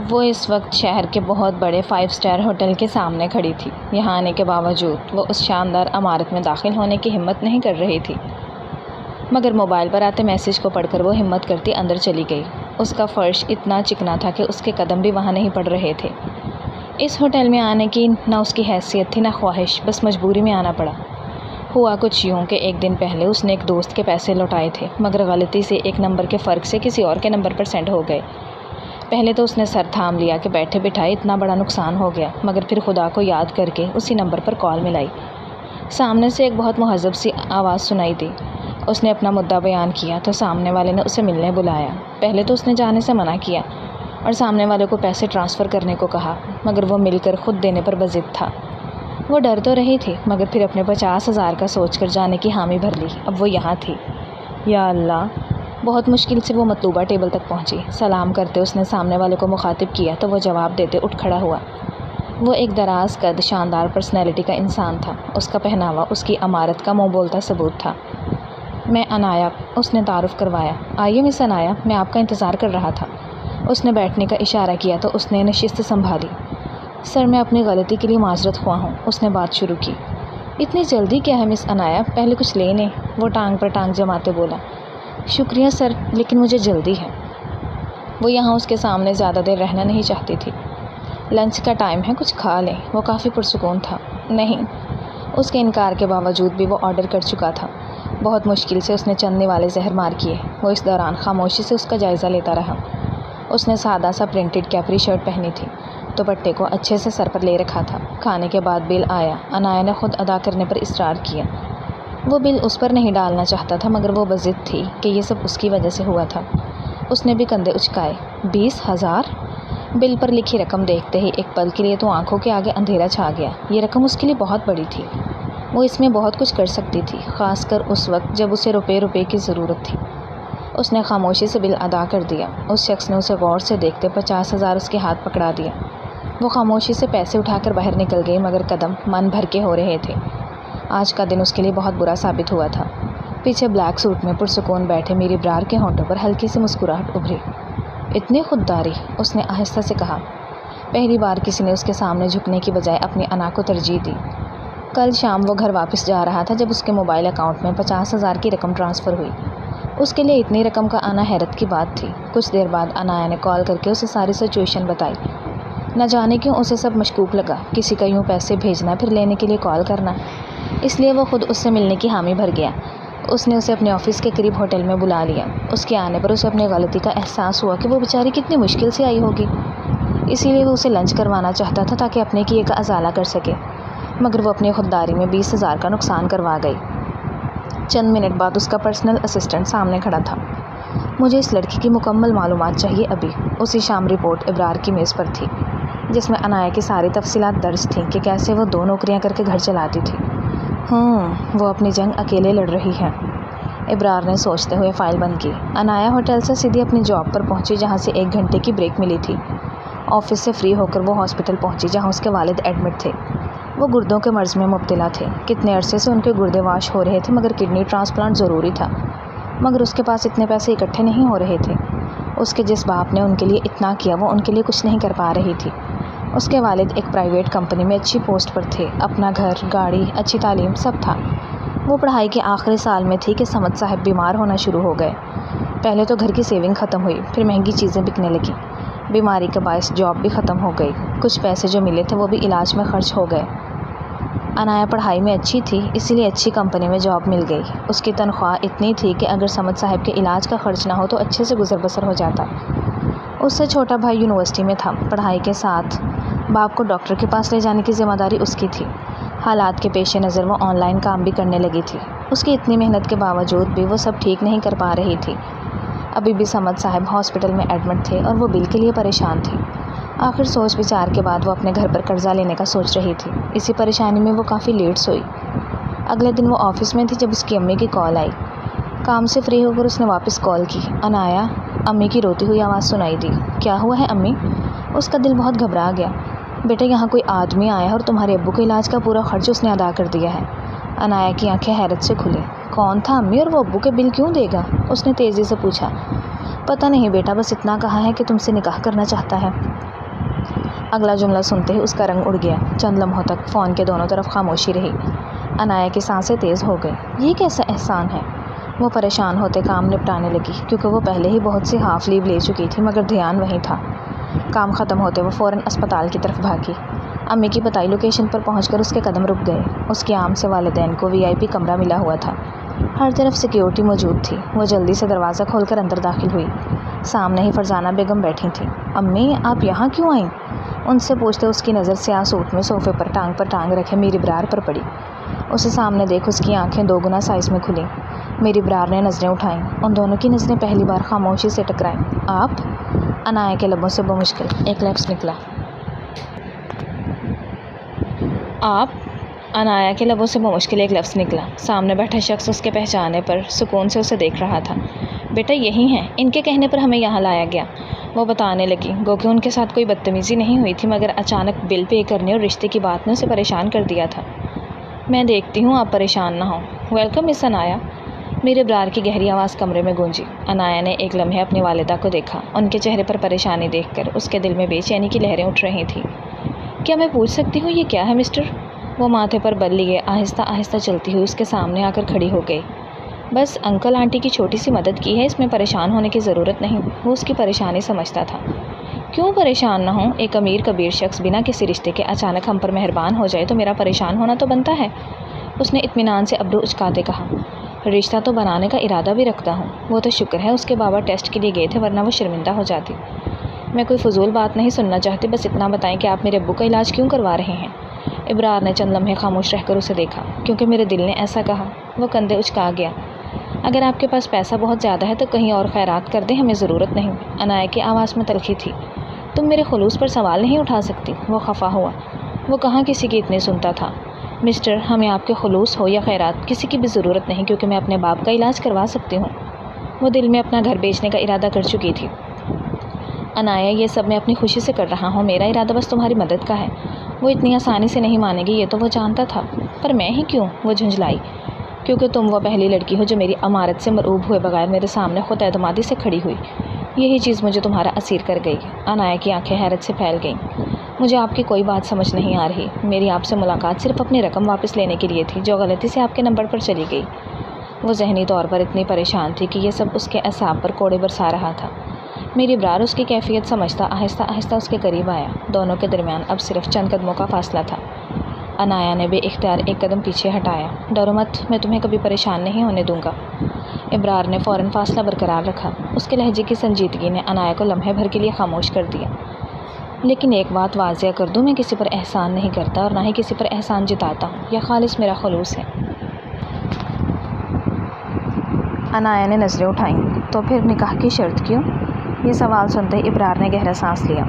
وہ اس وقت شہر کے بہت بڑے 5 اسٹار ہوٹل کے سامنے کھڑی تھی۔ یہاں آنے کے باوجود وہ اس شاندار عمارت میں داخل ہونے کی ہمت نہیں کر رہی تھی، مگر موبائل پر آتے میسیج کو پڑھ کر وہ ہمت کرتی اندر چلی گئی۔ اس کا فرش اتنا چکنا تھا کہ اس کے قدم بھی وہاں نہیں پڑ رہے تھے۔ اس ہوٹل میں آنے کی نہ اس کی حیثیت تھی نہ خواہش، بس مجبوری میں آنا پڑا۔ ہوا کچھ یوں کہ ایک دن پہلے اس نے ایک دوست کے پیسے لوٹائے تھے، مگر غلطی سے ایک نمبر کے فرق سے کسی اور کے نمبر پر سینڈ ہو گئے۔ پہلے تو اس نے سر تھام لیا کہ بیٹھے بٹھائے اتنا بڑا نقصان ہو گیا، مگر پھر خدا کو یاد کر کے اسی نمبر پر کال ملائی۔ سامنے سے ایک بہت مہذب سی آواز سنائی دی۔ اس نے اپنا مدعا بیان کیا تو سامنے والے نے اسے ملنے بلایا۔ پہلے تو اس نے جانے سے منع کیا اور سامنے والے کو پیسے ٹرانسفر کرنے کو کہا، مگر وہ مل کر خود دینے پر بضد تھا۔ وہ ڈر تو رہی تھی، مگر پھر اپنے 50,000 کا سوچ کر جانے کی حامی بھر لی۔ اب وہ یہاں تھی۔ یا اللہ! بہت مشکل سے وہ مطلوبہ ٹیبل تک پہنچی۔ سلام کرتے اس نے سامنے والے کو مخاطب کیا تو وہ جواب دیتے اٹھ کھڑا ہوا۔ وہ ایک دراز قد، شاندار پرسنالٹی کا انسان تھا۔ اس کا پہناوا اس کی عمارت کا منہ بولتا ثبوت تھا۔ میں عنایا، اس نے تعارف کروایا۔ آئیے مس عنایا، میں آپ کا انتظار کر رہا تھا۔ اس نے بیٹھنے کا اشارہ کیا تو اس نے نشست سنبھالی۔ سر، میں اپنی غلطی کے لیے معذرت خواہ ہوں، اس نے بات شروع کی۔ اتنی جلدی کیا ہے مس عنایا، پہلے کچھ لے لیں، وہ ٹانگ پر ٹانگ جماتے بولا۔ شکریہ سر، لیکن مجھے جلدی ہے۔ وہ یہاں اس کے سامنے زیادہ دیر رہنا نہیں چاہتی تھی۔ لنچ کا ٹائم ہے، کچھ کھا لیں، وہ کافی پرسکون تھا۔ نہیں، اس کے انکار کے باوجود بھی وہ آرڈر کر چکا تھا۔ بہت مشکل سے اس نے چند نوالے زہر مار کیے۔ وہ اس دوران خاموشی سے اس کا جائزہ لیتا رہا۔ اس نے سادہ سا پرنٹڈ کیپری شرٹ پہنی تھی، دوپٹے کو اچھے سے سر پر لے رکھا تھا۔ کھانے کے بعد بل آیا۔ عنایا نے خود ادا کرنے پر اصرار کیا۔ وہ بل اس پر نہیں ڈالنا چاہتا تھا، مگر وہ بضد تھی کہ یہ سب اس کی وجہ سے ہوا تھا۔ اس نے بھی کندھے اچکائے۔ 20,000! بل پر لکھی رقم دیکھتے ہی ایک پل کے لیے تو آنکھوں کے آگے اندھیرا چھا گیا۔ یہ رقم اس کے لیے بہت بڑی تھی۔ وہ اس میں بہت کچھ کر سکتی تھی، خاص کر اس وقت جب اسے روپے کی ضرورت تھی۔ اس نے خاموشی سے بل ادا کر دیا۔ اس شخص نے اسے غور سے دیکھتے 50,000 اس کے ہاتھ پکڑا دیا۔ وہ خاموشی سے پیسے اٹھا کر باہر نکل گئی، مگر قدم من بھر کے ہو رہے تھے۔ آج کا دن اس کے لیے بہت برا ثابت ہوا تھا۔ پیچھے بلیک سوٹ میں پرسکون بیٹھے میری برار کے ہونٹوں پر ہلکی سی مسکراہٹ ابھری۔ اتنی خودداری، اس نے آہستہ سے کہا۔ پہلی بار کسی نے اس کے سامنے جھکنے کی بجائے اپنی انا کو ترجیح دی۔ کل شام وہ گھر واپس جا رہا تھا جب اس کے موبائل اکاؤنٹ میں 50,000 کی رقم ٹرانسفر ہوئی۔ اس کے لیے اتنی رقم کا آنا حیرت کی بات تھی۔ کچھ دیر بعد عنایا نے کال کر کے اسے ساری سچویشن بتائی۔ نہ جانے کیوں اسے سب مشکوک لگا، کسی کا یوں پیسے بھیجنا پھر لینے کے لیے کال کرنا۔ اس لیے وہ خود اس سے ملنے کی حامی بھر گیا۔ اس نے اسے اپنے آفس کے قریب ہوٹل میں بلا لیا۔ اس کے آنے پر اسے اپنی غلطی کا احساس ہوا کہ وہ بیچاری کتنی مشکل سے آئی ہوگی۔ اسی لیے وہ اسے لنچ کروانا چاہتا تھا تاکہ اپنے کیے کا ازالہ کر سکے، مگر وہ اپنی خودداری میں 20,000 کا نقصان کروا گئی۔ چند منٹ بعد اس کا پرسنل اسسٹنٹ سامنے کھڑا تھا۔ مجھے اس لڑکی کی مکمل معلومات چاہیے ابھی۔ اسی شام رپورٹ ابرار کی میز پر تھی، جس میں عنایا کی ساری تفصیلات درج تھیں کہ کیسے وہ 2 نوکریاں کر کے گھر چلاتی تھی۔ وہ اپنی جنگ اکیلے لڑ رہی ہے، ابرار نے سوچتے ہوئے فائل بند کی۔ عنایا ہوٹل سے سیدھی اپنی جاب پر پہنچی، جہاں سے 1 گھنٹے کی بریک ملی تھی۔ آفس سے فری ہو کر وہ ہاسپٹل پہنچی، جہاں اس کے والد ایڈمٹ تھے۔ وہ گردوں کے مرض میں مبتلا تھے۔ کتنے عرصے سے ان کے گردے واش ہو رہے تھے، مگر کڈنی ٹرانسپلانٹ ضروری تھا، مگر اس کے پاس اتنے پیسے اکٹھے نہیں ہو رہے تھے۔ اس کے جس باپ نے ان کے لیے اتنا کیا، وہ ان کے لیے کچھ نہیں کر پا رہی تھی۔ اس کے والد ایک پرائیویٹ کمپنی میں اچھی پوسٹ پر تھے، اپنا گھر، گاڑی، اچھی تعلیم سب تھا۔ وہ پڑھائی کے آخری سال میں تھی کہ صمد صاحب بیمار ہونا شروع ہو گئے۔ پہلے تو گھر کی سیونگ ختم ہوئی، پھر مہنگی چیزیں بکنے لگیں۔ بیماری کے باعث جاب بھی ختم ہو گئی۔ کچھ پیسے جو ملے تھے وہ بھی علاج میں خرچ ہو گئے۔ عنایا پڑھائی میں اچھی تھی، اسی لیے اچھی کمپنی میں جاب مل گئی۔ اس کی تنخواہ اتنی تھی کہ اگر صمد صاحب کے علاج کا خرچ نہ ہو تو اچھے سے گزر بسر ہو جاتا۔ اس سے چھوٹا بھائی یونیورسٹی میں تھا۔ پڑھائی کے ساتھ باپ کو ڈاکٹر کے پاس لے جانے کی ذمہ داری اس کی تھی۔ حالات کے پیش نظر وہ آن لائن کام بھی کرنے لگی تھی۔ اس کی اتنی محنت کے باوجود بھی وہ سب ٹھیک نہیں کر پا رہی تھی۔ ابھی بھی صمد صاحب ہاسپٹل میں ایڈمٹ تھے اور وہ بل کے لیے پریشان تھی۔ آخر سوچ بچار کے بعد وہ اپنے گھر پر قرضہ لینے کا سوچ رہی تھی۔ اسی پریشانی میں وہ کافی لیٹ سوئی۔ اگلے دن وہ آفس میں تھی جب اس کی امی کی کال آئی۔ کام سے فری ہو کر اس نے واپس کال کی۔ عنایا، امی کی روتی ہوئی آواز سنائی دی۔ کیا ہوا ہے امی؟ اس کا دل بہت گھبرا گیا۔ بیٹا، یہاں کوئی آدمی آیا ہے اور تمہارے ابو کے علاج کا پورا خرچ اس نے ادا کر دیا ہے۔ عنایا کی آنکھیں حیرت سے کھلیں۔ کون تھا امی، اور وہ ابو کے بل کیوں دے گا؟ اس نے تیزی سے پوچھا۔ پتہ نہیں بیٹا، بس اتنا کہا ہے کہ تم سے نکاح کرنا چاہتا ہے۔ اگلا جملہ سنتے ہی اس کا رنگ اڑ گیا۔ چند لمحوں تک فون کے دونوں طرف خاموشی رہی۔ عنایا کی سانسیں تیز ہو گئیں۔ یہ کیسا احسان ہے؟ وہ پریشان ہوتے کام نپٹانے لگی کیونکہ وہ پہلے ہی بہت سی ہاف لیو لے چکی تھی، مگر دھیان وہیں تھا۔ کام ختم ہوتے وہ فوراً اسپتال کی طرف بھاگی۔ امی کی بتائی لوکیشن پر پہنچ کر اس کے قدم رک گئے۔ اس کی آمد سے والدین کو VIP کمرہ ملا ہوا تھا۔ ہر طرف سیکیورٹی موجود تھی۔ وہ جلدی سے دروازہ کھول کر اندر داخل ہوئی۔ سامنے ہی فرزانہ بیگم بیٹھی تھیں۔ امی، آپ یہاں کیوں آئیں؟ ان سے پوچھتے اس کی نظر سیاہ سوٹ میں صوفے پر ٹانگ رکھے میری برار پر پڑی۔ اسے سامنے دیکھ اس کی آنکھیں 2 گنا سائز میں کھلیں۔ میری برار نے نظریں اٹھائیں۔ ان دونوں کی نظریں پہلی بار خاموشی سے ٹکرائیں۔ آپ؟ عنایا کے لبوں سے بمشکل ایک لفظ نکلا۔ آپ؟ عنایا کے لبوں سے بمشکل ایک لفظ نکلا۔ سامنے بیٹھا شخص اس کے پہچانے پر سکون سے اسے دیکھ رہا تھا۔ بیٹا یہی ہیں، ان کے کہنے پر ہمیں یہاں لایا گیا، وہ بتانے لگی، گو کہ ان کے ساتھ کوئی بدتمیزی نہیں ہوئی تھی، مگر اچانک بل پے کرنے اور رشتے کی بات نے اسے پریشان کر دیا تھا۔ میں دیکھتی ہوں، آپ پریشان نہ ہوں۔ ویلکم مس عنایا۔ میرے برار کی گہری آواز کمرے میں گونجی۔ عنایا نے ایک لمحے اپنی والدہ کو دیکھا۔ ان کے چہرے پر پریشانی دیکھ کر اس کے دل میں بے چینی کی لہریں اٹھ رہی تھیں۔ کیا میں پوچھ سکتی ہوں یہ کیا ہے مسٹر؟ وہ ماتھے پر بل لیے آہستہ آہستہ چلتی ہوئی اس کے سامنے آ کر کھڑی ہو گئی۔ بس انکل آنٹی کی چھوٹی سی مدد کی ہے، اس میں پریشان ہونے کی ضرورت نہیں۔ وہ اس کی پریشانی سمجھتا تھا۔ کیوں پریشان نہ ہوں؟ ایک امیر کبیر شخص بنا کسی رشتے کے اچانک ہم پر مہربان ہو جائے تو میرا پریشان ہونا تو بنتا ہے۔ اس نے اطمینان سے ابرو اچکاتے کہا۔ رشتہ تو بنانے کا ارادہ بھی رکھتا ہوں۔ وہ تو شکر ہے اس کے بابا ٹیسٹ کے لیے گئے تھے، ورنہ وہ شرمندہ ہو جاتی۔ میں کوئی فضول بات نہیں سننا چاہتی، بس اتنا بتائیں کہ آپ میرے ابو کا علاج کیوں کروا رہے ہیں؟ ابرار نے چند لمحے خاموش رہ کر اسے دیکھا۔ کیونکہ میرے دل نے ایسا کہا۔ وہ کندھے اچکا گیا۔ اگر آپ کے پاس پیسہ بہت زیادہ ہے تو کہیں اور خیرات کر دیں، ہمیں ضرورت نہیں۔ عنایا کی آواز میں تلخی تھی۔ تم میرے خلوص پر سوال نہیں اٹھا سکتی۔ وہ خفا ہوا۔ وہ کہاں کسی کی اتنی سنتا تھا۔ مسٹر، ہمیں آپ کے خلوص ہو یا خیرات کسی کی بھی ضرورت نہیں، کیونکہ میں اپنے باپ کا علاج کروا سکتی ہوں۔ وہ دل میں اپنا گھر بیچنے کا ارادہ کر چکی تھی۔ عنایا، یہ سب میں اپنی خوشی سے کر رہا ہوں، میرا ارادہ بس تمہاری مدد کا ہے۔ وہ اتنی آسانی سے نہیں مانے گی، یہ تو وہ جانتا تھا۔ پر میں ہی کیوں؟ وہ جھنجھلائی۔ کیونکہ تم وہ پہلی لڑکی ہو جو میری امارت سے مرعوب ہوئے بغیر میرے سامنے خود اعتمادی سے کھڑی ہوئی۔ یہی چیز مجھے تمہارا اسیر کر گئی۔ عنایا کی آنکھیں حیرت سے پھیل گئیں۔ مجھے آپ کی کوئی بات سمجھ نہیں آ رہی۔ میری آپ سے ملاقات صرف اپنی رقم واپس لینے کے لیے تھی، جو غلطی سے آپ کے نمبر پر چلی گئی۔ وہ ذہنی طور پر اتنی پریشان تھی کہ یہ سب اس کے اعصاب پر کوڑے برسا رہا تھا۔ میری برار اس کی کیفیت سمجھتا آہستہ آہستہ اس کے قریب آیا۔ دونوں کے درمیان اب صرف چند قدموں کا فاصلہ تھا۔ عنایا نے بے اختیار ایک قدم پیچھے ہٹایا۔ ڈرو مت، میں تمہیں کبھی پریشان نہیں ہونے دوں گا۔ ابرار نے فوراً فاصلہ برقرار رکھا۔ اس کے لہجے کی سنجیدگی نے عنایا کو لمحے بھر کے لیے خاموش کر دیا۔ لیکن ایک بات واضح کر دوں، میں کسی پر احسان نہیں کرتا اور نہ ہی کسی پر احسان جتاتا ہوں، یہ خالص میرا خلوص ہے۔ عنایا نے نظریں اٹھائیں۔ تو پھر نکاح کی شرط کیوں؟ یہ سوال سنتے ہی ابرار نے گہرا سانس لیا۔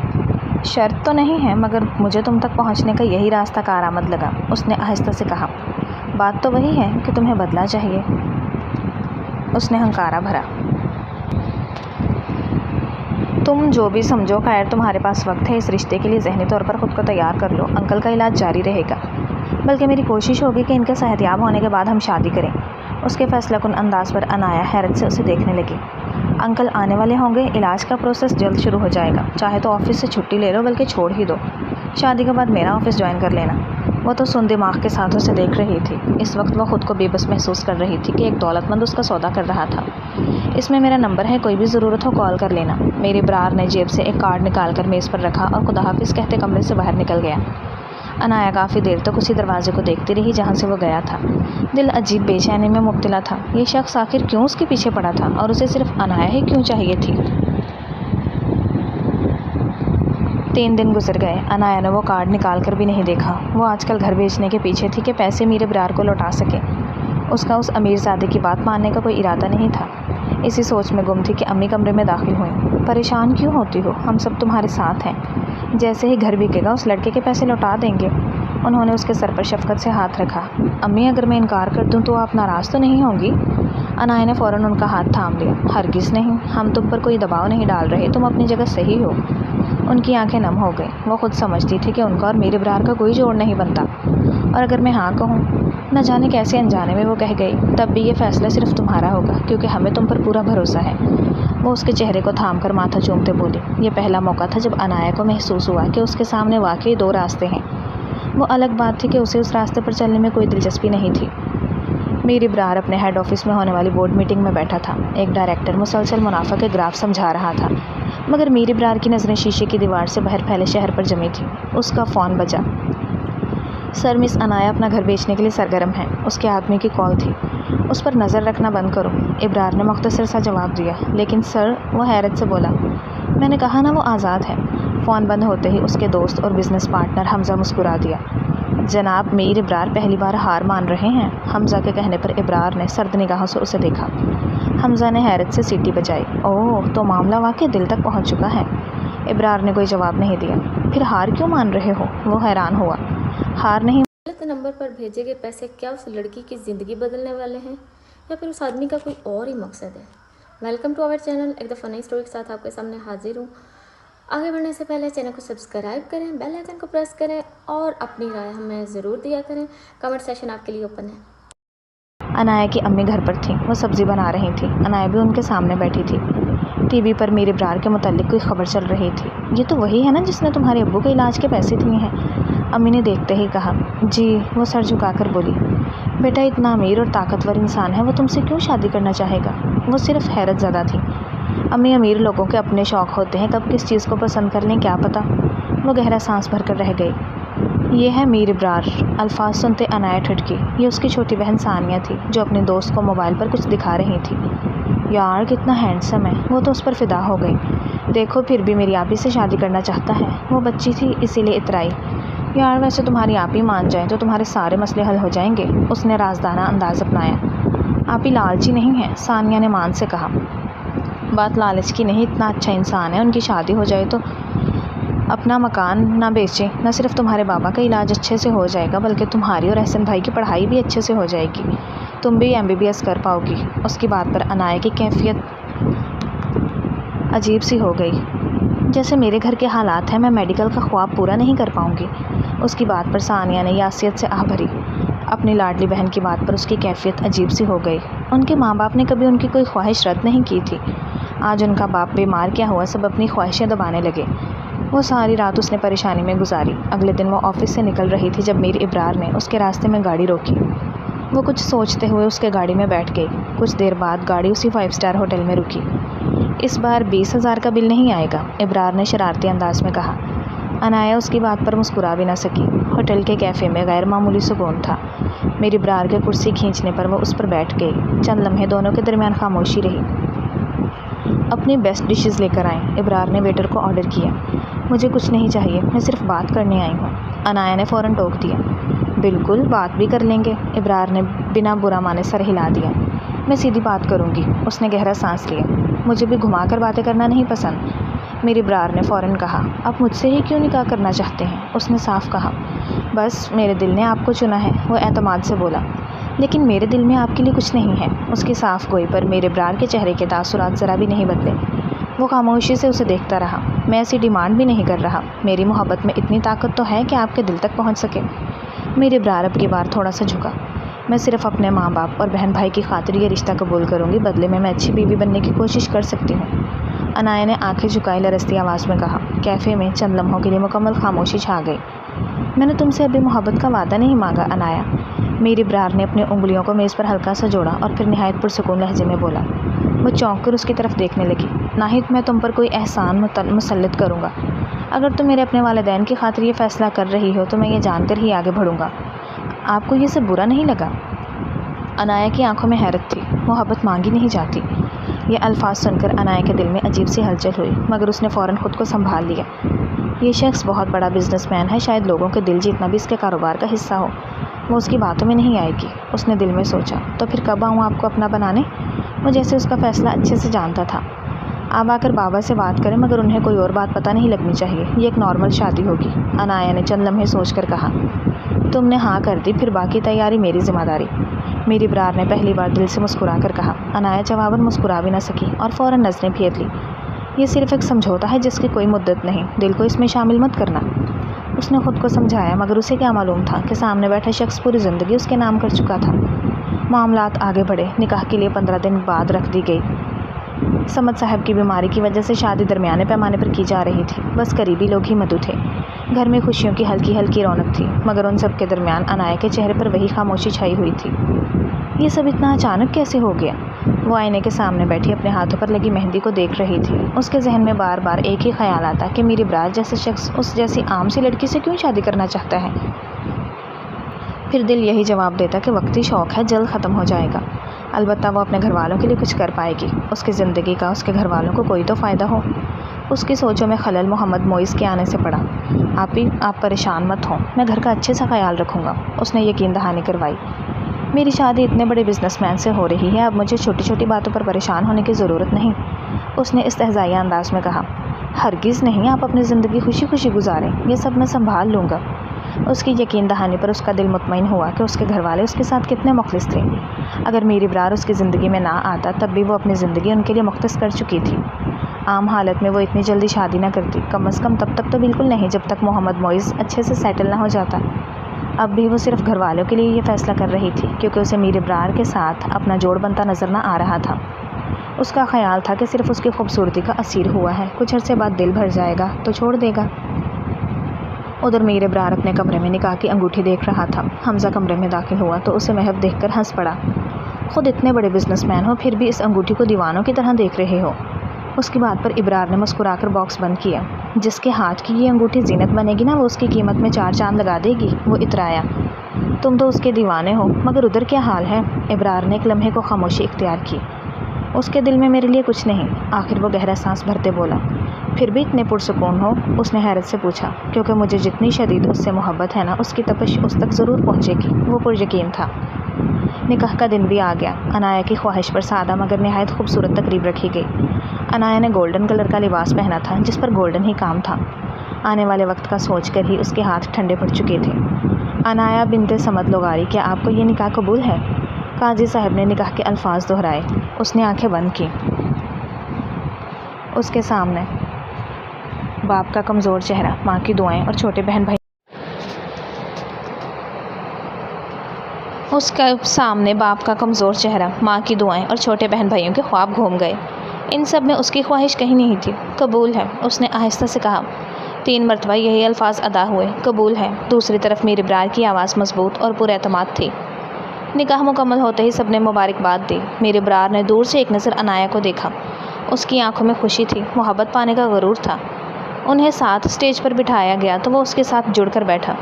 شرط تو نہیں ہے، مگر مجھے تم تک پہنچنے کا یہی راستہ کارآمد لگا، اس نے آہستہ سے کہا۔ بات تو وہی ہے کہ تمہیں بدلہ چاہیے، اس نے ہنکارا بھرا۔ تم جو بھی سمجھو، خیر تمہارے پاس وقت ہے، اس رشتے کے لیے ذہنی طور پر خود کو تیار کر لو۔ انکل کا علاج جاری رہے گا، بلکہ میری کوشش ہوگی کہ ان کے صحت یاب ہونے کے بعد ہم شادی کریں۔ اس کے فیصلہ کن انداز پر عنایا حیرت سے اسے دیکھنے لگی۔ انکل آنے والے ہوں گے، علاج کا پروسیس جلد شروع ہو جائے گا، چاہے تو آفس سے چھٹی لے لو، بلکہ چھوڑ ہی دو، شادی کے بعد میرا آفس جوائن کر لینا۔ وہ تو سن دماغ کے ساتھ اسے دیکھ رہی تھی۔ اس وقت وہ خود کو بے بس محسوس کر رہی تھی کہ ایک دولت مند اس کا سودا کر رہا تھا۔ اس میں میرا نمبر ہے، کوئی بھی ضرورت ہو کال کر لینا۔ میری برار نے جیب سے ایک کارڈ نکال کر میز پر رکھا اور خدا حافظ کہتے کمرے سے باہر نکل گیا۔ عنایا کافی دیر تک اسی دروازے کو دیکھتی رہی جہاں سے وہ گیا تھا۔ دل عجیب بے چینی میں مبتلا تھا۔ یہ شخص آخر کیوں اس کے پیچھے پڑا تھا اور اسے صرف عنایا ہی کیوں چاہیے تھی؟ 3 دن گزر گئے۔ عنایا نے وہ کارڈ نکال کر بھی نہیں دیکھا۔ وہ آج کل گھر بیچنے کے پیچھے تھی کہ پیسے میرے برار کو لوٹا سکے۔ اس کا اس امیر زادے کی بات ماننے کا کوئی ارادہ نہیں تھا۔ اسی سوچ میں گم تھی کہ امی کمرے میں داخل ہوئیں۔ پریشان کیوں ہوتی ہو؟ ہم سب تمہارے ساتھ ہیں۔ جیسے ہی گھر بکے گا اس لڑکے کے پیسے لوٹا دیں گے۔ انہوں نے اس کے سر پر شفقت سے ہاتھ رکھا۔ امی، اگر میں انکار کر دوں تو آپ ناراض تو نہیں ہوں گی؟ عنایا نے فوراً ان کا ہاتھ تھام لیا۔ ہرگز نہیں، ہم تم پر کوئی دباؤ نہیں ڈال رہے، تم اپنی جگہ صحیح ہو۔ ان کی آنکھیں نم ہو گئیں۔ وہ خود سمجھتی تھی کہ ان کا اور میرے برار کا کوئی جوڑ نہیں بنتا، اور اگر میں ہاں کہوں نہ جانے کیسے انجانے میں وہ کہہ گئی، تب بھی یہ فیصلہ صرف تمہارا ہوگا کیونکہ ہمیں تم پر پورا بھروسہ ہے۔ وہ اس کے چہرے کو تھام کر ماتھا چومتے بولی۔ یہ پہلا موقع تھا جب انایا کو محسوس ہوا کہ اس کے سامنے واقعی دو راستے ہیں۔ وہ الگ بات تھی کہ اسے اس راستے پر چلنے میں کوئی دلچسپی نہیں تھی۔ میر ابرار اپنے ہیڈ آفس میں ہونے والی بورڈ میٹنگ میں بیٹھا تھا۔ ایک ڈائریکٹر مسلسل منافع کے گراف سمجھا رہا تھا، مگر میر ابرار کی نظریں شیشے کی دیوار سے باہر پھیلے شہر پر جمی تھیں۔ اس کا فون بجا۔ سر، مس انایا اپنا گھر بیچنے کے لیے سرگرم ہیں۔ اس کے آدمی کی کال تھی۔ اس پر نظر رکھنا بند کرو۔ ابرار نے مختصر سا جواب دیا۔ لیکن سر، وہ حیرت سے بولا، میں نے کہا نا وہ آزاد ہے۔ فون بند ہوتے ہی اس کے دوست اور بزنس پارٹنر حمزہ مسکرا دیا۔ جناب میر ابرار پہلی بار ہار مان رہے ہیں؟ حمزہ کے کہنے پر ابرار نے سرد نگاہوں سے اسے دیکھا۔ حمزہ نے حیرت سے سیٹی بجائی۔ اوہ، تو معاملہ واقعی دل تک پہنچ چکا ہے۔ ابرار نے کوئی جواب نہیں دیا۔ پھر ہار کیوں مان رہے ہو؟ وہ حیران ہوا۔ ہار نہیں، غلط نمبر پر بھیجے گئے پیسے کیا اس لڑکی کی زندگی بدلنے والے ہیں یا پھر اس آدمی کا کوئی اور ہی مقصد ہے؟ ویلکم ٹو آور چینل، ایک دفعہ نئی اسٹوری کے ساتھ آپ کے سامنے حاضر ہوں۔ آگے بڑھنے سے پہلے چینل کو سبسکرائب کریں، بیل آئیکن کو پریس کریں اور اپنی رائے ہمیں ضرور دیا کریں۔ کمنٹ سیشن آپ کے لیے اوپن ہے۔ انایا کی امی گھر پر تھیں۔ وہ سبزی بنا رہی تھیں۔ انایا بھی ان کے سامنے بیٹھی تھی۔ ٹی وی پر میر ابرار کے متعلق کوئی خبر چل رہی تھی۔ یہ تو وہی ہے نا جس نے تمہارے ابو کے علاج کے پیسے دیے ہیں؟ امی نے دیکھتے ہی کہا۔ جی، وہ سر جھکا کر بولی۔ بیٹا اتنا امیر اور طاقتور انسان ہے، وہ تم سے کیوں شادی کرنا چاہے گا؟ وہ صرف حیرت زدہ تھی۔ امی، امیر لوگوں کے اپنے شوق ہوتے ہیں، کب کس چیز کو پسند کر لیں کیا پتہ۔ وہ گہرا سانس بھر کر رہ گئی۔ یہ ہے میر ابرار۔ الفاظ سنتے انایا ٹھٹکی۔ یہ اس کی چھوٹی بہن ثانیہ تھی جو اپنے دوست کو موبائل پر کچھ دکھا رہی تھی۔ یار کتنا ہینڈسم ہے، وہ تو اس پر فدا ہو گئی۔ دیکھو پھر بھی میری آپی سے شادی کرنا چاہتا ہے۔ وہ بچی تھی اسی لیے اترائی۔ یار ویسے تمہاری آپی مان جائے تو تمہارے سارے مسئلے حل ہو جائیں گے۔ اس نے رازدانہ انداز اپنایا۔ آپی لالچی نہیں ہے، ثانیہ نے مان سے کہا۔ بات لالچ کی نہیں، اتنا اچھا انسان ہے، ان کی شادی ہو جائے تو اپنا مکان نہ بیچے، نہ صرف تمہارے بابا کا علاج اچھے سے ہو جائے گا بلکہ تمہاری اور احسن بھائی کی پڑھائی بھی اچھے سے ہو جائے گی۔ تم بھی MBBS کر پاؤ گی۔ اس کی بات پر انایا کی کیفیت عجیب سی ہو گئی۔ جیسے میرے گھر کے حالات ہیں، میں میڈیکل کا خواب پورا نہیں کر پاؤں گی۔ اس کی بات پر ثانیہ نے یاسیت سے آہ بھری۔ اپنی لاڈلی بہن کی بات پر اس کی کیفیت عجیب سی ہو گئی۔ ان کے ماں باپ نے کبھی ان کی کوئی خواہش رد نہیں کی تھی۔ آج ان کا باپ بیمار کیا ہوا سب اپنی خواہشیں دبانے لگے۔ وہ ساری رات اس نے پریشانی میں گزاری۔ اگلے دن وہ آفس سے نکل رہی تھی جب میر ابرار نے اس کے راستے میں گاڑی روکی۔ وہ کچھ سوچتے ہوئے اس کے گاڑی میں بیٹھ گئی۔ کچھ دیر بعد گاڑی اسی 5 اسٹار ہوٹل میں رکی۔ اس بار 20,000 کا بل نہیں آئے گا، ابرار نے شرارتی انداز میں کہا۔ انایا اس کی بات پر مسکرا بھی نہ سکی۔ ہوٹل کے کیفے میں غیر معمولی سکون تھا۔ میر ابرار کے کرسی کھینچنے پر وہ اس پر بیٹھ گئی۔ چند لمحے دونوں کے درمیان خاموشی رہی۔ اپنی بیسٹ ڈشز لے کر آئیں، ابرار نے ویٹر کو آرڈر کیا۔ مجھے کچھ نہیں چاہیے، میں صرف بات کرنے آئی ہوں، انایا نے فوراً ٹوک دیا۔ بالکل، بات بھی کر لیں گے، ابرار نے بنا برا مانے سر ہلا دیا۔ میں سیدھی بات کروں گی۔ اس نے گہرا سانس لیا۔ مجھے بھی گھما کر باتیں کرنا نہیں پسند، میر ابرار نے فوراً کہا۔ آپ مجھ سے ہی کیوں نکاح کرنا چاہتے ہیں؟ اس نے صاف کہا۔ بس میرے دل نے آپ کو چنا ہے، وہ اعتماد سے بولا۔ لیکن میرے دل میں آپ کے لیے کچھ نہیں ہے۔ اس کی صاف گوئی پر میر ابرار کے چہرے کے تاثرات ذرا بھی نہیں بدلے۔ وہ خاموشی سے اسے دیکھتا رہا۔ میں ایسی ڈیمانڈ بھی نہیں کر رہا، میری محبت میں اتنی طاقت تو ہے کہ آپ کے دل تک پہنچ سکے۔ میر ابرار اب کی بار تھوڑا سا جھکا۔ میں صرف اپنے ماں باپ اور بہن بھائی کی خاطر یہ رشتہ قبول کروں گی، بدلے میں اچھی بیوی بننے کی کوشش کر سکتی ہوں، انایا نے آنکھیں جھکائی لرزتی آواز میں کہا۔ کیفے میں چند لمحوں کے لیے مکمل خاموشی چھا گئی۔ میں نے تم سے ابھی محبت کا وعدہ نہیں مانگا انایا، میر ابرار نے اپنی انگلیوں کو میز پر ہلکا سا جوڑا اور پھر نہایت پرسکون لہجے میں بولا۔ وہ چونک کر اس کی طرف دیکھنے لگی۔ ناہید میں تم پر کوئی احسان مسلط کروں گا۔ اگر تم میرے اپنے والدین کی خاطر یہ فیصلہ کر رہی ہو تو میں یہ جان کر ہی آگے بڑھوں گا۔ آپ کو یہ سب برا نہیں لگا؟ انایا کی آنکھوں میں حیرت تھی۔ محبت مانگی نہیں جاتی۔ یہ الفاظ سن کر انایا کے دل میں عجیب سی ہلچل ہوئی، مگر اس نے فوراً خود کو سنبھال لیا۔ یہ شخص بہت بڑا بزنس مین ہے، شاید لوگوں کے دل جیتنا بھی اس کے کاروبار کا حصہ ہو۔ وہ اس کی باتوں میں نہیں آئے گی، اس نے دل میں سوچا۔ تو پھر کب آؤں آپ کو اپنا بنانے؟ وہ جیسے اس کا فیصلہ اچھے سے جانتا تھا۔ آپ آ کر بابا سے بات کریں، مگر انہیں کوئی اور بات پتہ نہیں لگنی چاہیے۔ یہ ایک نارمل شادی ہوگی، انایا نے چند لمحے سوچ کر کہا۔ تم نے ہاں کر دی، پھر باقی تیاری میری ذمہ داری، میر ابرار نے پہلی بار دل سے مسکرا کر کہا۔ انایا جواباً مسکرا بھی نہ سکی اور فوراً نظریں پھیر لی۔ یہ صرف ایک سمجھوتا ہے جس کی کوئی مدت نہیں، دل کو اس میں شامل مت کرنا۔ اس نے خود کو سمجھایا، مگر اسے کیا معلوم تھا کہ سامنے بیٹھا شخص پوری زندگی اس کے نام کر چکا تھا۔ معاملات آگے بڑھے۔ نکاح کے لیے 15 دن بعد رکھ دی گئی۔ سمد صاحب کی بیماری کی وجہ سے شادی درمیانے پیمانے پر کی جا رہی تھی۔ بس قریبی لوگ ہی مدعو تھے۔ گھر میں خوشیوں کی ہلکی ہلکی رونق تھی، مگر ان سب کے درمیان عنایہ کے چہرے پر وہی خاموشی چھائی ہوئی تھی۔ یہ سب اتنا اچانک کیسے ہو گیا؟ وہ آئینے کے سامنے بیٹھی اپنے ہاتھوں پر لگی مہندی کو دیکھ رہی تھی۔ اس کے ذہن میں بار بار ایک ہی خیال آتا کہ میر ابرار جیسا شخص اس جیسی عام سی لڑکی سے کیوں شادی کرنا چاہتا ہے؟ پھر دل یہی جواب دیتا کہ وقتی شوق ہے، جلد ختم ہو جائے گا۔ البتہ وہ اپنے گھر والوں کے لیے کچھ کر پائے گی۔ اس کی زندگی کا اس کے گھر والوں کو کوئی تو فائدہ ہو۔ اس کی سوچوں میں خلل محمد معیز کے آنے سے پڑا۔ آپ پریشان مت ہوں، میں گھر کا اچھے سے خیال رکھوں گا، اس نے یقین دہانی کروائی۔ میری شادی اتنے بڑے بزنس مین سے ہو رہی ہے، اب مجھے چھوٹی چھوٹی باتوں پر پریشان ہونے کی ضرورت نہیں، اس نے استہزائیہ انداز میں کہا۔ ہرگز نہیں، آپ اپنی زندگی خوشی خوشی گزاریں، یہ سب میں سنبھال لوں گا۔ اس کی یقین دہانی پر اس کا دل مطمئن ہوا کہ اس کے گھر والے اس کے ساتھ کتنے مخلص تھے۔ اگر میر ابرار اس کی زندگی میں نہ آتا تب بھی وہ اپنی زندگی ان کے لیے مختص کر چکی تھی۔ عام حالت میں وہ اتنی جلدی شادی نہ کرتی، کم از کم تب تک تو بالکل نہیں جب تک محمد معیز اچھے سے سیٹل نہ ہو جاتا۔ اب بھی وہ صرف گھر والوں کے لیے یہ فیصلہ کر رہی تھی کیونکہ اسے میر ابرار کے ساتھ اپنا جوڑ بنتا نظر نہ آ رہا تھا۔ اس کا خیال تھا کہ صرف اس کی خوبصورتی کا اسیر ہوا ہے، کچھ عرصے بعد دل بھر جائے گا تو چھوڑ دے گا۔ ادھر میر ابرار اپنے کمرے میں نکاح کی انگوٹھی دیکھ رہا تھا۔ حمزہ کمرے میں داخل ہوا تو اسے محب دیکھ کر ہنس پڑا۔ خود اتنے بڑے بزنس مین ہو پھر بھی اس انگوٹھی کو دیوانوں کی طرح دیکھ رہے ہو۔ اس کی بات پر ابرار نے مسکرا کر باکس بند کیا۔ جس کے ہاتھ کی یہ انگوٹھی زینت بنے گی نا، وہ اس کی قیمت میں 4 چاند لگا دے گی، وہ اترایا۔ تم تو اس کے دیوانے ہو، مگر ادھر کیا حال ہے؟ ابرار نے ایک لمحے کو خاموشی اختیار کی۔ اس کے دل میں میرے لیے کچھ نہیں، آخر وہ گہرا سانس بھرتے بولا۔ پھر بھی اتنے پرسکون ہو؟ اس نے حیرت سے پوچھا۔ کیونکہ مجھے جتنی شدید اس سے محبت ہے نا، اس کی تپش اس تک ضرور پہنچے گی، وہ پریقین تھا۔ نکاح کا دن بھی آ گیا۔ عنایہ کی خواہش پر سادہ مگر نہایت خوبصورت تقریب رکھی گئی۔ عنایہ نے گولڈن کلر کا لباس پہنا تھا جس پر گولڈن ہی کام تھا۔ آنے والے وقت کا سوچ کر ہی اس کے ہاتھ ٹھنڈے پڑ چکے تھے۔ عنایہ بنت سمد لغاری، کیا آپ کو یہ نکاح قبول ہے؟ قاضی صاحب نے نکاح کے الفاظ دہرائے۔ اس نے آنکھیں بند کی۔ اس کے سامنے باپ کا کمزور چہرہ، ماں کی دعائیں اور چھوٹے بہن بھائی بھائیوں کے خواب گھوم گئے۔ ان سب میں اس کی خواہش کہیں نہیں تھی۔ قبول ہے، اس نے آہستہ سے کہا۔ 3 مرتبہ یہی الفاظ ادا ہوئے، قبول ہے۔ دوسری طرف میر ابرار کی آواز مضبوط اور پر اعتماد تھی۔ نکاح مکمل ہوتے ہی سب نے مبارکباد دی۔ میر ابرار نے دور سے ایک نظر عنایہ کو دیکھا۔ اس کی آنکھوں میں خوشی تھی، محبت پانے کا غرور تھا۔ انہیں ساتھ اسٹیج پر بٹھایا گیا تو وہ اس کے ساتھ جڑ کر بیٹھا۔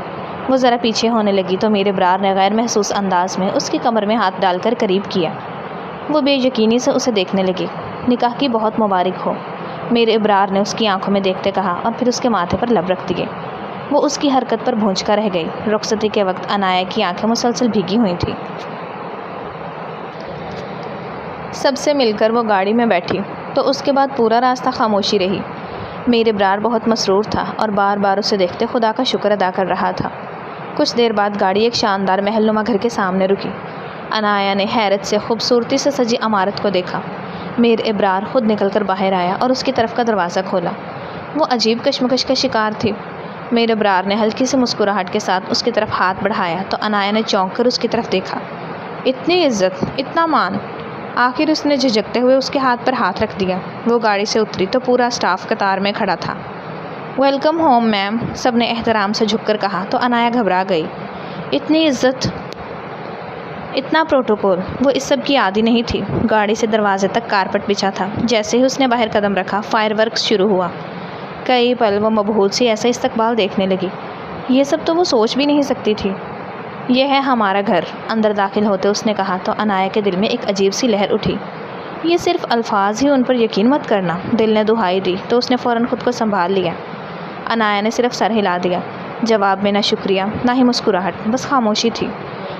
وہ ذرا پیچھے ہونے لگی تو میر ابرار نے غیر محسوس انداز میں اس کی کمر میں ہاتھ ڈال کر قریب کیا۔ وہ بے یقینی سے اسے دیکھنے لگی۔ نکاح کی بہت مبارک ہو، میر ابرار نے اس کی آنکھوں میں دیکھتے کہا اور پھر اس کے ماتھے پر لب رکھ دیے۔ وہ اس کی حرکت پر بھونج کر رہ گئی۔ رخصتی کے وقت عنایہ کی آنکھیں مسلسل بھیگی ہوئی تھیں۔ سب سے مل کر وہ گاڑی میں بیٹھی تو اس کے بعد پورا راستہ خاموشی رہی۔ میر ابرار بہت مسرور تھا اور بار بار اسے دیکھتے خدا کا شکر ادا کر رہا تھا۔ کچھ دیر بعد گاڑی ایک شاندار محل نما گھر کے سامنے رکی۔ عنایہ نے حیرت سے خوبصورتی سے سجی عمارت کو دیکھا۔ میر ابرار خود نکل کر باہر آیا اور اس کی طرف کا دروازہ کھولا۔ وہ عجیب کشمکش کا شکار تھی۔ میر ابرار نے ہلکی سی مسکراہٹ کے ساتھ اس کی طرف ہاتھ بڑھایا تو عنایہ نے چونک کر اس کی طرف دیکھا۔ اتنی عزت، اتنا مان! آخر اس نے جھجکتے ہوئے اس کے ہاتھ پر ہاتھ رکھ دیا۔ وہ گاڑی سے اتری تو پورا اسٹاف قطار میں کھڑا تھا۔ ویلکم ہوم میم، سب نے احترام سے جھک کر کہا تو عنایہ گھبرا گئی۔ اتنی عزت، اتنا پروٹوکول، وہ اس سب کی عادی نہیں تھی۔ گاڑی سے دروازے تک کارپٹ بچھا تھا۔ جیسے ہی اس نے باہر قدم رکھا، فائر ورکس شروع ہوا۔ کئی پل وہ مبہوت سی ایسا استقبال دیکھنے لگی۔ یہ سب تو وہ سوچ بھی نہیں سکتی تھی۔ یہ ہے ہمارا گھر، اندر داخل ہوتے اس نے کہا تو عنایہ کے دل میں ایک عجیب سی لہر اٹھی۔ یہ صرف الفاظ ہی، ان پر یقین مت کرنا، دل نے دہائی دی تو اس نے فوراً خود کو سنبھال لیا۔ عنایہ نے صرف سر ہلا دیا۔ جواب میں نہ شکریہ نہ ہی مسکراہٹ، بس خاموشی تھی۔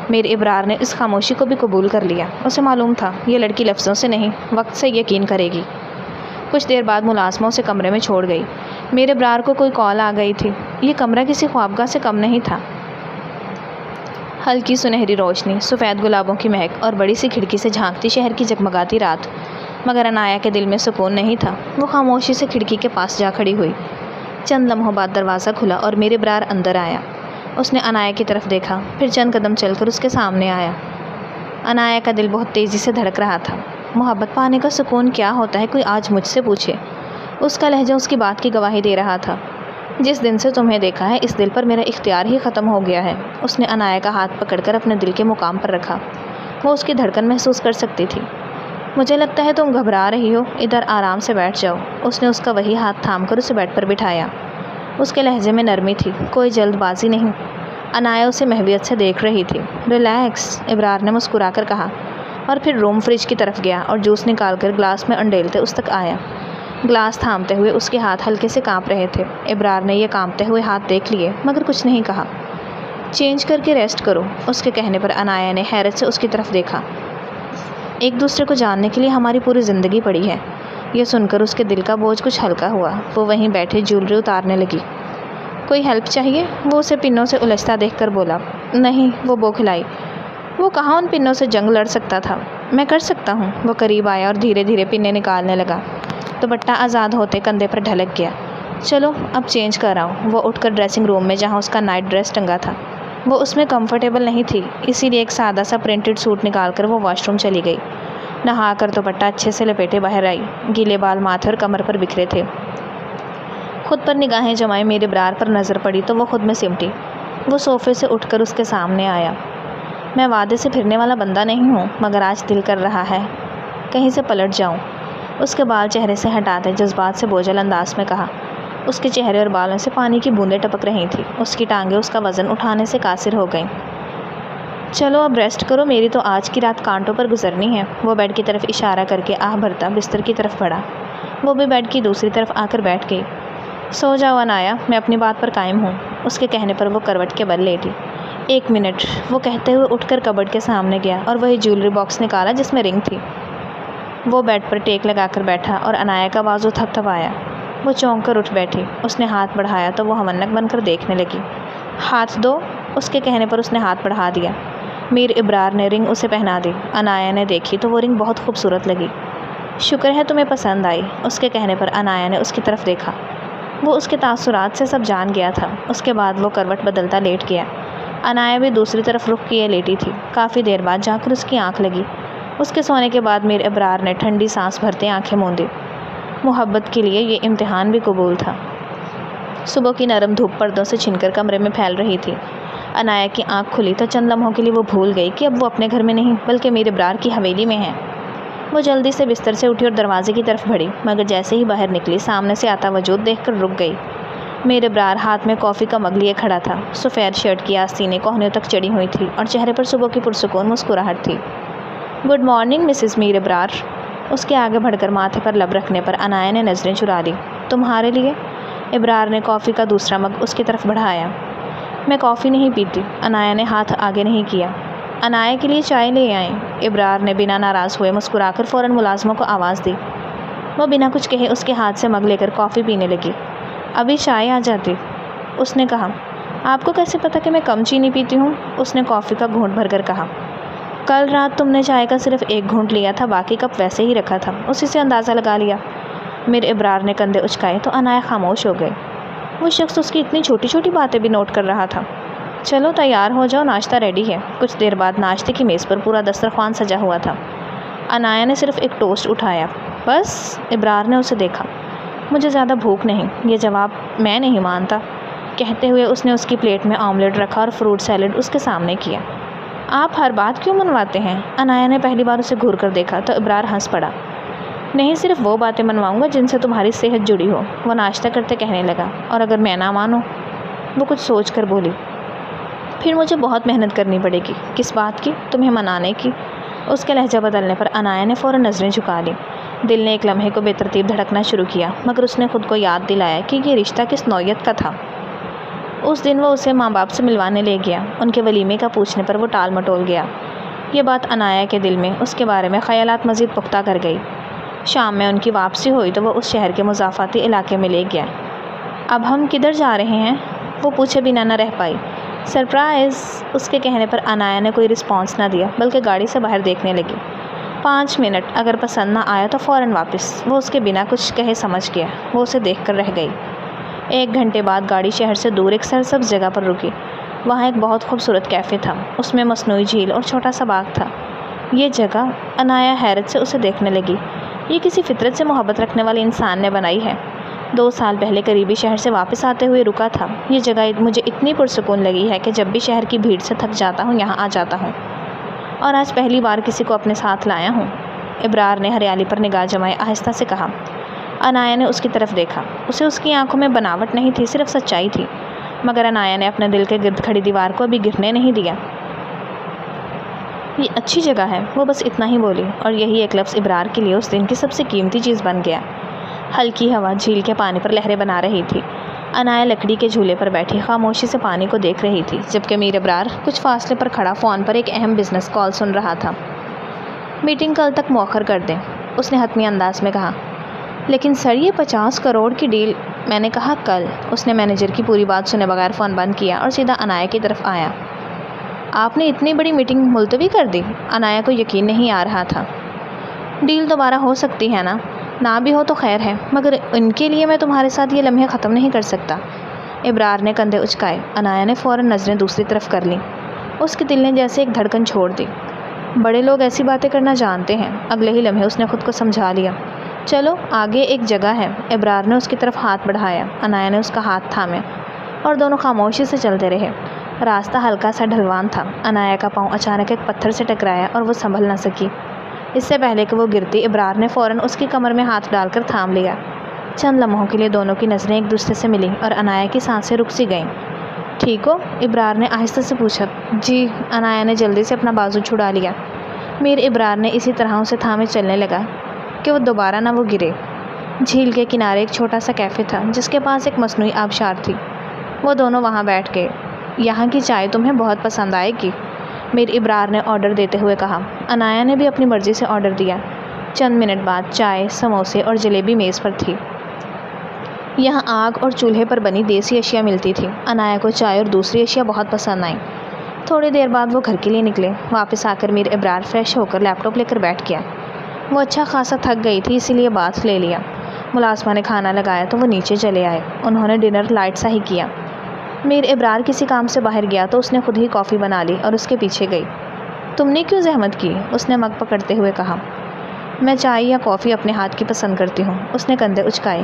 میر ابرار نے اس خاموشی کو بھی قبول کر لیا۔ اسے معلوم تھا یہ لڑکی لفظوں سے نہیں، وقت سے یقین کرے گی۔ کچھ دیر بعد ملازمہ اسے کمرے میں چھوڑ گئی۔ میر ابرار کو کوئی کال آ گئی تھی۔ یہ کمرہ کسی خوابگاہ سے کم نہیں تھا۔ ہلکی سنہری روشنی، سفید گلابوں کی مہک اور بڑی سی کھڑکی سے جھانکتی شہر کی جگمگاتی رات۔ مگر عنایہ کے دل میں سکون نہیں تھا۔ وہ خاموشی سے کھڑکی کے پاس جا کھڑی ہوئی۔ چند لمحوں بعد دروازہ کھلا اور میرے ابرار اندر آیا۔ اس نے عنایا کی طرف دیکھا، پھر چند قدم چل کر اس کے سامنے آیا۔ عنایا کا دل بہت تیزی سے دھڑک رہا تھا۔ محبت پانے کا سکون کیا ہوتا ہے کوئی آج مجھ سے پوچھے۔ اس کا لہجہ اس کی بات کی گواہی دے رہا تھا۔ جس دن سے تمہیں دیکھا ہے اس دل پر میرا اختیار ہی ختم ہو گیا ہے۔ اس نے عنایا کا ہاتھ پکڑ کر اپنے دل کے مقام پر رکھا۔ وہ اس کی دھڑکن محسوس کر سکتی تھی۔ مجھے لگتا ہے تم گھبرا رہی ہو، ادھر آرام سے بیٹھ جاؤ۔ اس نے اس کا وہی ہاتھ تھام کر اسے بیڈ پر بٹھایا۔ اس کے لہجے میں نرمی تھی، کوئی جلد بازی نہیں۔ عنایا اسے محبت سے دیکھ رہی تھی۔ ریلیکس، ابرار نے مسکرا کر کہا، اور پھر روم فریج کی طرف گیا اور جوس نکال کر گلاس میں انڈیلتے اس تک آیا۔ گلاس تھامتے ہوئے اس کے ہاتھ ہلکے سے کانپ رہے تھے۔ ابرار نے یہ کانپتے ہوئے ہاتھ دیکھ لیے مگر کچھ نہیں کہا۔ چینج کر کے ریسٹ کرو، اس کے کہنے پر عنایا نے حیرت سے اس کی طرف دیکھا۔ ایک دوسرے کو جاننے کے لیے ہماری پوری زندگی پڑی ہے۔ یہ سن کر اس کے دل کا بوجھ کچھ ہلکا ہوا۔ وہ وہیں بیٹھے جیولری اتارنے لگی۔ کوئی ہیلپ چاہیے؟ وہ اسے پنوں سے الجھتا دیکھ کر بولا۔ نہیں، وہ بوکھلائی۔ وہ کہاں ان پنوں سے جنگ لڑ سکتا تھا؟ میں کر سکتا ہوں۔ وہ قریب آیا اور دھیرے دھیرے پنے نکالنے لگا۔ دوپٹہ آزاد ہوتے کندھے پر ڈھلک گیا۔ چلو اب چینج کر آؤں۔ وہ اٹھ کر ڈریسنگ روم میں جہاں اس کا نائٹ ڈریس ٹنگا تھا، وہ اس میں کمفرٹیبل نہیں تھی، اسی لیے ایک سادہ سا پرنٹڈ سوٹ نکال کر وہ واش روم چلی گئی۔ نہا کر دوپٹہ اچھے سے لپیٹے باہر آئی۔ گیلے بال ماتھے اور کمر پر بکھرے تھے۔ خود پر نگاہیں جمائے میرے ابرار پر نظر پڑی تو وہ خود میں سمٹی۔ وہ صوفے سے اٹھ کر اس کے سامنے آیا۔ میں وعدے سے پھرنے والا بندہ نہیں ہوں، مگر آج دل کر رہا ہے کہیں سے پلٹ جاؤں۔ اس کے بال چہرے سے ہٹاتے جذبات سے بوجھل انداز میں کہا۔ اس کے چہرے اور بالوں سے پانی کی بوندیں ٹپک رہی تھیں۔ اس کی ٹانگیں اس کا وزن اٹھانے سے قاصر ہو گئیں۔ چلو اب ریسٹ کرو، میری تو آج کی رات کانٹوں پر گزرنی ہے۔ وہ بیڈ کی طرف اشارہ کر کے آہ بھرتا بستر کی طرف بڑھا۔ وہ بھی بیڈ کی دوسری طرف آ کر بیٹھ گئی۔ سو جاؤ عنایا، میں اپنی بات پر قائم ہوں۔ اس کے کہنے پر وہ کروٹ کے بل لیٹی۔ ایک منٹ، وہ کہتے ہوئے اٹھ کر کبڈ کے سامنے گیا اور وہی جیولری باکس نکالا جس میں رنگ تھی۔ وہ بیڈ پر ٹیک لگا کر بیٹھا اور عنایا کا بازو تھپ تھپایا۔ وہ چونک کر اٹھ بیٹھی۔ اس نے ہاتھ بڑھایا تو وہ ہونک بن کر دیکھنے لگی۔ ہاتھ دو، اس کے کہنے پر اس نے ہاتھ بڑھا دیا۔ میر ابرار نے رنگ اسے پہنا دی۔ عنایا نے دیکھی تو وہ رنگ بہت خوبصورت لگی۔ شکر ہے تمہیں پسند آئی، اس کے کہنے پر عنایا نے اس کی طرف دیکھا۔ وہ اس کے تاثرات سے سب جان گیا تھا۔ اس کے بعد وہ کروٹ بدلتا لیٹ گیا۔ عنایا بھی دوسری طرف رخ کیے لیٹی تھی۔ کافی دیر بعد جا کر اس کی آنکھ لگی۔ اس کے سونے کے بعد میر ابرار نے ٹھنڈی سانس بھرتے آنکھیں موندی۔ محبت کے لیے یہ امتحان بھی قبول تھا۔ صبح کی نرم دھوپ پردوں سے چھن کر کمرے میں پھیل رہی تھی۔ عنایا کی آنکھ کھلی تو چند لمحوں کے لیے وہ بھول گئی کہ اب وہ اپنے گھر میں نہیں بلکہ میر ابرار کی حویلی میں ہے۔ وہ جلدی سے بستر سے اٹھی اور دروازے کی طرف بڑھی، مگر جیسے ہی باہر نکلی سامنے سے آتا وجود دیکھ کر رک گئی۔ میر ابرار ہاتھ میں کافی کا مگ لیے کھڑا تھا۔ سفید شرٹ کی آستینیں کوہنیوں تک چڑھی ہوئی تھی اور چہرے پر صبح کی پرسکون مسکراہٹ تھی۔ گڈ مارننگ مسز میر ابرار۔ اس کے آگے بڑھ کر ماتھے پر لب رکھنے پر عنایا نے نظریں چرا لی۔ تمہارے لیے؟ ابرار نے کافی کا دوسرا مگ اس کی طرف بڑھایا۔ میں کافی نہیں پیتی۔ عنایا نے ہاتھ آگے نہیں کیا۔ عنایا کے لیے چائے لے آئیں۔ ابرار نے بنا ناراض ہوئے مسکرا کر فوراً ملازموں کو آواز دی۔ وہ بنا کچھ کہے اس کے ہاتھ سے مگ لے کر کافی پینے لگی۔ ابھی چائے آ جاتی، اس نے کہا۔ آپ کو کیسے پتا کہ میں کم چینی پیتی ہوں؟ اس نے کافی کا گھونٹ بھر کر کہا۔ کل رات تم نے چائے کا صرف ایک گھونٹ لیا تھا، باقی کپ ویسے ہی رکھا تھا، اسی سے اندازہ لگا لیا۔ میر ابرار نے کندھے اچکائے تو عنایا خاموش ہو گئے۔ وہ شخص اس کی اتنی چھوٹی چھوٹی باتیں بھی نوٹ کر رہا تھا۔ چلو تیار ہو جاؤ، ناشتہ ریڈی ہے۔ کچھ دیر بعد ناشتے کی میز پر پورا دسترخوان سجا ہوا تھا۔ عنایا نے صرف ایک ٹوسٹ اٹھایا۔ بس؟ ابرار نے اسے دیکھا۔ مجھے زیادہ بھوک نہیں، یہ جواب میں نہیں مانتا۔ کہتے ہوئے اس نے اس کی پلیٹ میں آملیٹ رکھا اور فروٹ سیلڈ اس کے سامنے کیا۔ آپ ہر بات کیوں منواتے ہیں؟ عنایا نے پہلی بار اسے گھور کر دیکھا تو ابرار ہنس پڑا۔ نہیں، صرف وہ باتیں منواؤں گا جن سے تمہاری صحت جڑی ہو، وہ ناشتہ کرتے کہنے لگا۔ اور اگر میں نہ مانوں؟ وہ کچھ سوچ کر بولی۔ پھر مجھے بہت محنت کرنی پڑے گی۔ کس بات کی؟ تمہیں منانے کی۔ اس کے لہجہ بدلنے پر عنایا نے فوراً نظریں جھکا لیں۔ دل نے ایک لمحے کو بے ترتیب دھڑکنا شروع کیا، مگر اس نے خود کو یاد دلایا کہ یہ رشتہ کس نوعیت کا تھا۔ اس دن وہ اسے ماں باپ سے ملوانے لے گیا۔ ان کے ولیمے کا پوچھنے پر وہ ٹال مٹول گیا۔ یہ بات عنایا کے دل میں اس کے بارے میں خیالات مزید پختہ کر گئی۔ شام میں ان کی واپسی ہوئی تو وہ اس شہر کے مضافاتی علاقے میں لے گیا۔ اب ہم کدھر جا رہے ہیں؟ وہ پوچھے بنا نہ رہ پائی۔ سرپرائز! اس کے کہنے پر عنایا نے کوئی رسپانس نہ دیا بلکہ گاڑی سے باہر دیکھنے لگی۔ 5 منٹ، اگر پسند نہ آیا تو فوراً واپس۔ وہ اس کے بنا کچھ کہے سمجھ گیا۔ وہ اسے دیکھ کر رہ گئی۔ 1 گھنٹے بعد گاڑی شہر سے دور ایک سرسبز جگہ پر رکی۔ وہاں ایک بہت خوبصورت کیفے تھا، اس میں مصنوعی جھیل اور چھوٹا سا باغ تھا۔ یہ جگہ، عنایا حیرت سے اسے دیکھنے لگی، یہ کسی فطرت سے محبت رکھنے والے انسان نے بنائی ہے۔ 2 سال پہلے قریبی شہر سے واپس آتے ہوئے رکا تھا۔ یہ جگہ مجھے اتنی پرسکون لگی ہے کہ جب بھی شہر کی بھیڑ سے تھک جاتا ہوں یہاں آ جاتا ہوں، اور آج پہلی بار کسی کو اپنے ساتھ لایا ہوں۔ ابرار نے ہریالی پر نگاہ جمائے آہستہ سے کہا۔ عنایا نے اس کی طرف دیکھا۔ اسے اس کی آنکھوں میں بناوٹ نہیں تھی، صرف سچائی تھی، مگر عنایا نے اپنے دل کے گرد کھڑی دیوار کو ابھی گرنے نہیں دیا۔ یہ اچھی جگہ ہے، وہ بس اتنا ہی بولی، اور یہی ایک لفظ ابرار کے لیے اس دن کی سب سے قیمتی چیز بن گیا۔ ہلکی ہوا جھیل کے پانی پر لہریں بنا رہی تھی۔ عنایا لکڑی کے جھولے پر بیٹھی خاموشی سے پانی کو دیکھ رہی تھی، جبکہ میر ابرار کچھ فاصلے پر کھڑا فون پر ایک اہم بزنس کال سن رہا تھا۔ میٹنگ کل تک مؤخر کر دیں، اس نے حتمی انداز میں کہا۔ لیکن سر، یہ 50 کروڑ کی ڈیل۔ میں نے کہا کل۔ اس نے مینیجر کی پوری بات سنے بغیر فون بند کیا اور سیدھا عنایا کی طرف آیا۔ آپ نے اتنی بڑی میٹنگ ملتوی کر دی؟ عنایا کو یقین نہیں آ رہا تھا۔ ڈیل دوبارہ ہو سکتی ہے نا؟ نہ بھی ہو تو خیر ہے، مگر ان کے لیے میں تمہارے ساتھ یہ لمحے ختم نہیں کر سکتا۔ ابرار نے کندھے اچکائے۔ عنایا نے فوراً نظریں دوسری طرف کر لیں۔ اس کے دل نے جیسے ایک دھڑکن چھوڑ دی۔ بڑے لوگ ایسی باتیں کرنا جانتے ہیں۔ اگلے ہی لمحے اس نے خود کو سمجھا لیا۔ چلو آگے ایک جگہ ہے۔ ابرار نے اس کی طرف ہاتھ بڑھایا۔ عنایا نے اس کا ہاتھ تھامے اور دونوں خاموشی سے چلتے رہے۔ راستہ ہلکا سا ڈھلوان تھا۔ عنایا کا پاؤں اچانک ایک پتھر سے ٹکرایا اور وہ سنبھل نہ سکی۔ اس سے پہلے کہ وہ گرتی، ابرار نے فوراً اس کی کمر میں ہاتھ ڈال کر تھام لیا۔ چند لمحوں کے لیے دونوں کی نظریں ایک دوسرے سے ملیں اور عنایا کی سانسیں رک سی گئیں۔ ٹھیک ہو؟ ابرار نے آہستہ سے پوچھا۔ جی۔ عنایا نے جلدی سے اپنا بازو چھڑا لیا۔ میر ابرار نے اسی طرح اسے تھامے چلنے لگا کہ وہ دوبارہ نہ وہ گرے۔ جھیل کے کنارے ایک چھوٹا سا کیفے تھا جس کے پاس ایک مصنوعی آبشار تھی۔ وہ دونوں وہاں بیٹھ گئے۔ یہاں کی چائے تمہیں بہت پسند آئے گی، میر ابرار نے آرڈر دیتے ہوئے کہا۔ عنایا نے بھی اپنی مرضی سے آرڈر دیا۔ چند منٹ بعد چائے، سموسے اور جلیبی میز پر تھی۔ یہاں آگ اور چولہے پر بنی دیسی اشیاء ملتی تھی۔ عنایا کو چائے اور دوسری اشیاء بہت پسند آئیں۔ تھوڑی دیر بعد وہ گھر کے لیے نکلے۔ واپس آ کر میر ابرار فریش ہو کر لیپ ٹاپ لے کر بیٹھ گیا۔ وہ اچھا خاصا تھک گئی تھی، اسی لیے باتھ لے لیا۔ ملازمہ نے کھانا لگایا تو وہ نیچے چلے آئے۔ انہوں نے ڈنر لائٹ سا ہی کیا۔ میر ابرار کسی کام سے باہر گیا تو اس نے خود ہی کافی بنا لی اور اس کے پیچھے گئی۔ تم نے کیوں زحمت کی؟ اس نے مگ پکڑتے ہوئے کہا۔ میں چائے یا کافی اپنے ہاتھ کی پسند کرتی ہوں، اس نے کندھے اچکائے۔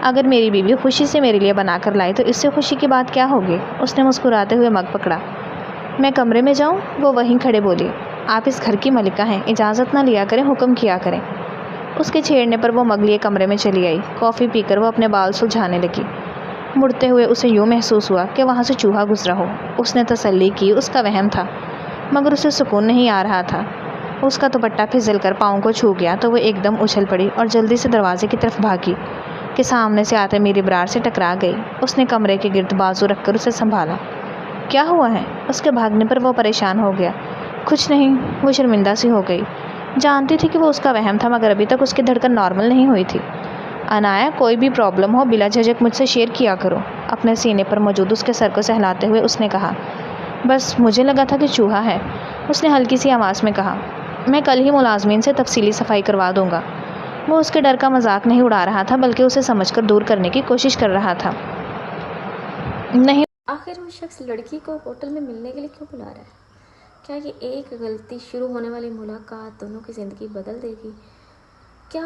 اگر میری بیوی خوشی سے میرے لیے بنا کر لائے تو اس سے خوشی کی بات کیا ہوگی؟ اس نے مسکراتے ہوئے مگ پکڑا۔ میں کمرے میں جاؤں؟ وہ وہیں کھڑے بولی۔ آپ اس گھر کی ملکہ ہیں، اجازت نہ لیا کریں، حکم کیا کریں۔ اس کے چھیڑنے پر وہ مگ لیے کمرے میں چلی آئی۔ کافی پی کر وہ اپنے بال سلجھانے لگی۔ مڑتے ہوئے اسے یوں محسوس ہوا کہ وہاں سے چوہا گزرا ہو۔ اس نے تسلی کی اس کا وہم تھا، مگر اسے سکون نہیں آ رہا تھا۔ اس کا دوپٹہ پھسل کر پاؤں کو چھو گیا تو وہ ایک دم اچھل پڑی اور جلدی سے دروازے کی طرف بھاگی کہ سامنے سے آتے میر ابرار سے ٹکرا گئی۔ اس نے کمرے کے گرد بازو رکھ کر اسے سنبھالا۔ کیا ہوا ہے؟ اس کے بھاگنے پر وہ پریشان ہو گیا۔ کچھ نہیں، وہ شرمندہ سی ہو گئی۔ جانتی تھی کہ وہ اس کا وہم تھا، مگر ابھی تک اس کی دھڑکن نارمل نہیں ہوئی تھی۔ عنایا، کوئی بھی پرابلم ہو بلا جھجک مجھ سے شیئر کیا کرو، اپنے سینے پر موجود اس کے سر کو سہلاتے ہوئے اس نے کہا۔ بس مجھے لگا تھا کہ چوہا ہے، اس نے ہلکی سی آواز میں کہا۔ میں کل ہی ملازمین سے تفصیلی صفائی کروا دوں گا۔ وہ اس کے ڈر کا مذاق نہیں اڑا رہا تھا بلکہ اسے سمجھ کر دور کرنے کی کوشش کر رہا تھا۔ نہیں، آخر وہ شخص لڑکی کو ہوٹل میں ملنے کے لیے کیوں بلا رہا ہے؟ کیا یہ ایک غلطی شروع ہونے والی ملاقات دونوں کی زندگی بدل دے گی؟ کیا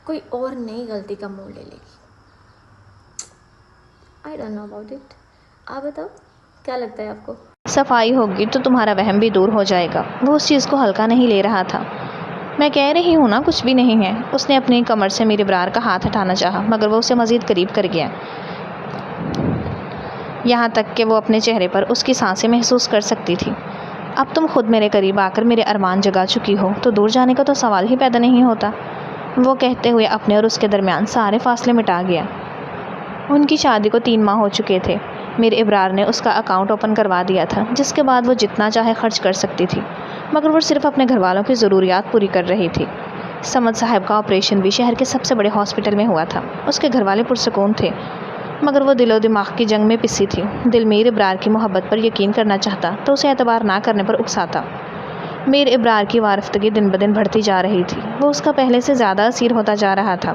کوئی اور نئی غلطی کا موڑ لے لے گی؟ I don't know about it. آپ بتاؤ، کیا لگتا ہے آپ کو؟ صفائی ہوگی تو تمہارا وہم بھی دور ہو جائے گا۔ وہ اس چیز کو ہلکا نہیں لے رہا تھا۔ میں کہہ رہی ہوں نا، کچھ بھی نہیں ہے۔ اس نے اپنی کمر سے میر ابرار کا ہاتھ ہٹانا چاہا، مگر وہ اسے مزید قریب کر گیا، یہاں تک کہ وہ اپنے چہرے پر اس کی سانسیں محسوس کر سکتی تھی۔ اب تم خود میرے قریب آ کر میرے ارمان جگا چکی ہو تو دور جانے کا تو سوال ہی پیدا نہیں ہوتا، وہ کہتے ہوئے اپنے اور اس کے درمیان سارے فاصلے مٹا گیا۔ ان کی شادی کو 3 ماہ ہو چکے تھے۔ میر ابرار نے اس کا اکاؤنٹ اوپن کروا دیا تھا، جس کے بعد وہ جتنا چاہے خرچ کر سکتی تھی، مگر وہ صرف اپنے گھر والوں کی ضروریات پوری کر رہی تھی۔ سمد صاحب کا آپریشن بھی شہر کے سب سے بڑے ہاسپٹل میں ہوا تھا۔ اس کے گھر والے پرسکون تھے، مگر وہ دل و دماغ کی جنگ میں پسی تھی۔ دل میر ابرار کی محبت پر یقین کرنا چاہتا تو اسے اعتبار نہ کرنے پر اکساتا۔ میر ابرار کی وارفتگی دن بدن بڑھتی جا رہی تھی۔ وہ اس کا پہلے سے زیادہ اسیر ہوتا جا رہا تھا۔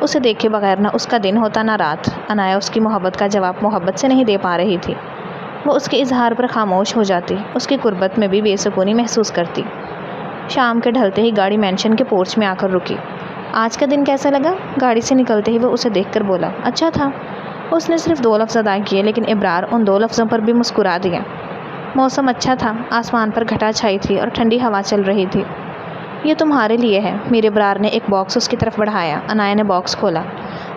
اسے دیکھے بغیر نہ اس کا دن ہوتا نہ رات۔ عنایا اس کی محبت کا جواب محبت سے نہیں دے پا رہی تھی۔ وہ اس کے اظہار پر خاموش ہو جاتی، اس کی قربت میں بھی بے سکونی محسوس کرتی۔ شام کے ڈھلتے ہی گاڑی مینشن کے پورچ میں آ کر رکی۔ آج کا دن کیسا لگا؟ گاڑی سے نکلتے ہی وہ اسے دیکھ کر بولا۔ اچھا تھا۔ اس نے صرف 2 لفظ ادا کیے، لیکن ابرار ان 2 لفظوں پر بھی مسکرا دیا۔ موسم اچھا تھا، آسمان پر گھٹا چھائی تھی اور ٹھنڈی ہوا چل رہی تھی۔ یہ تمہارے لیے ہے۔ میر ابرار نے ایک باکس اس کی طرف بڑھایا۔ عنایا نے باکس کھولا۔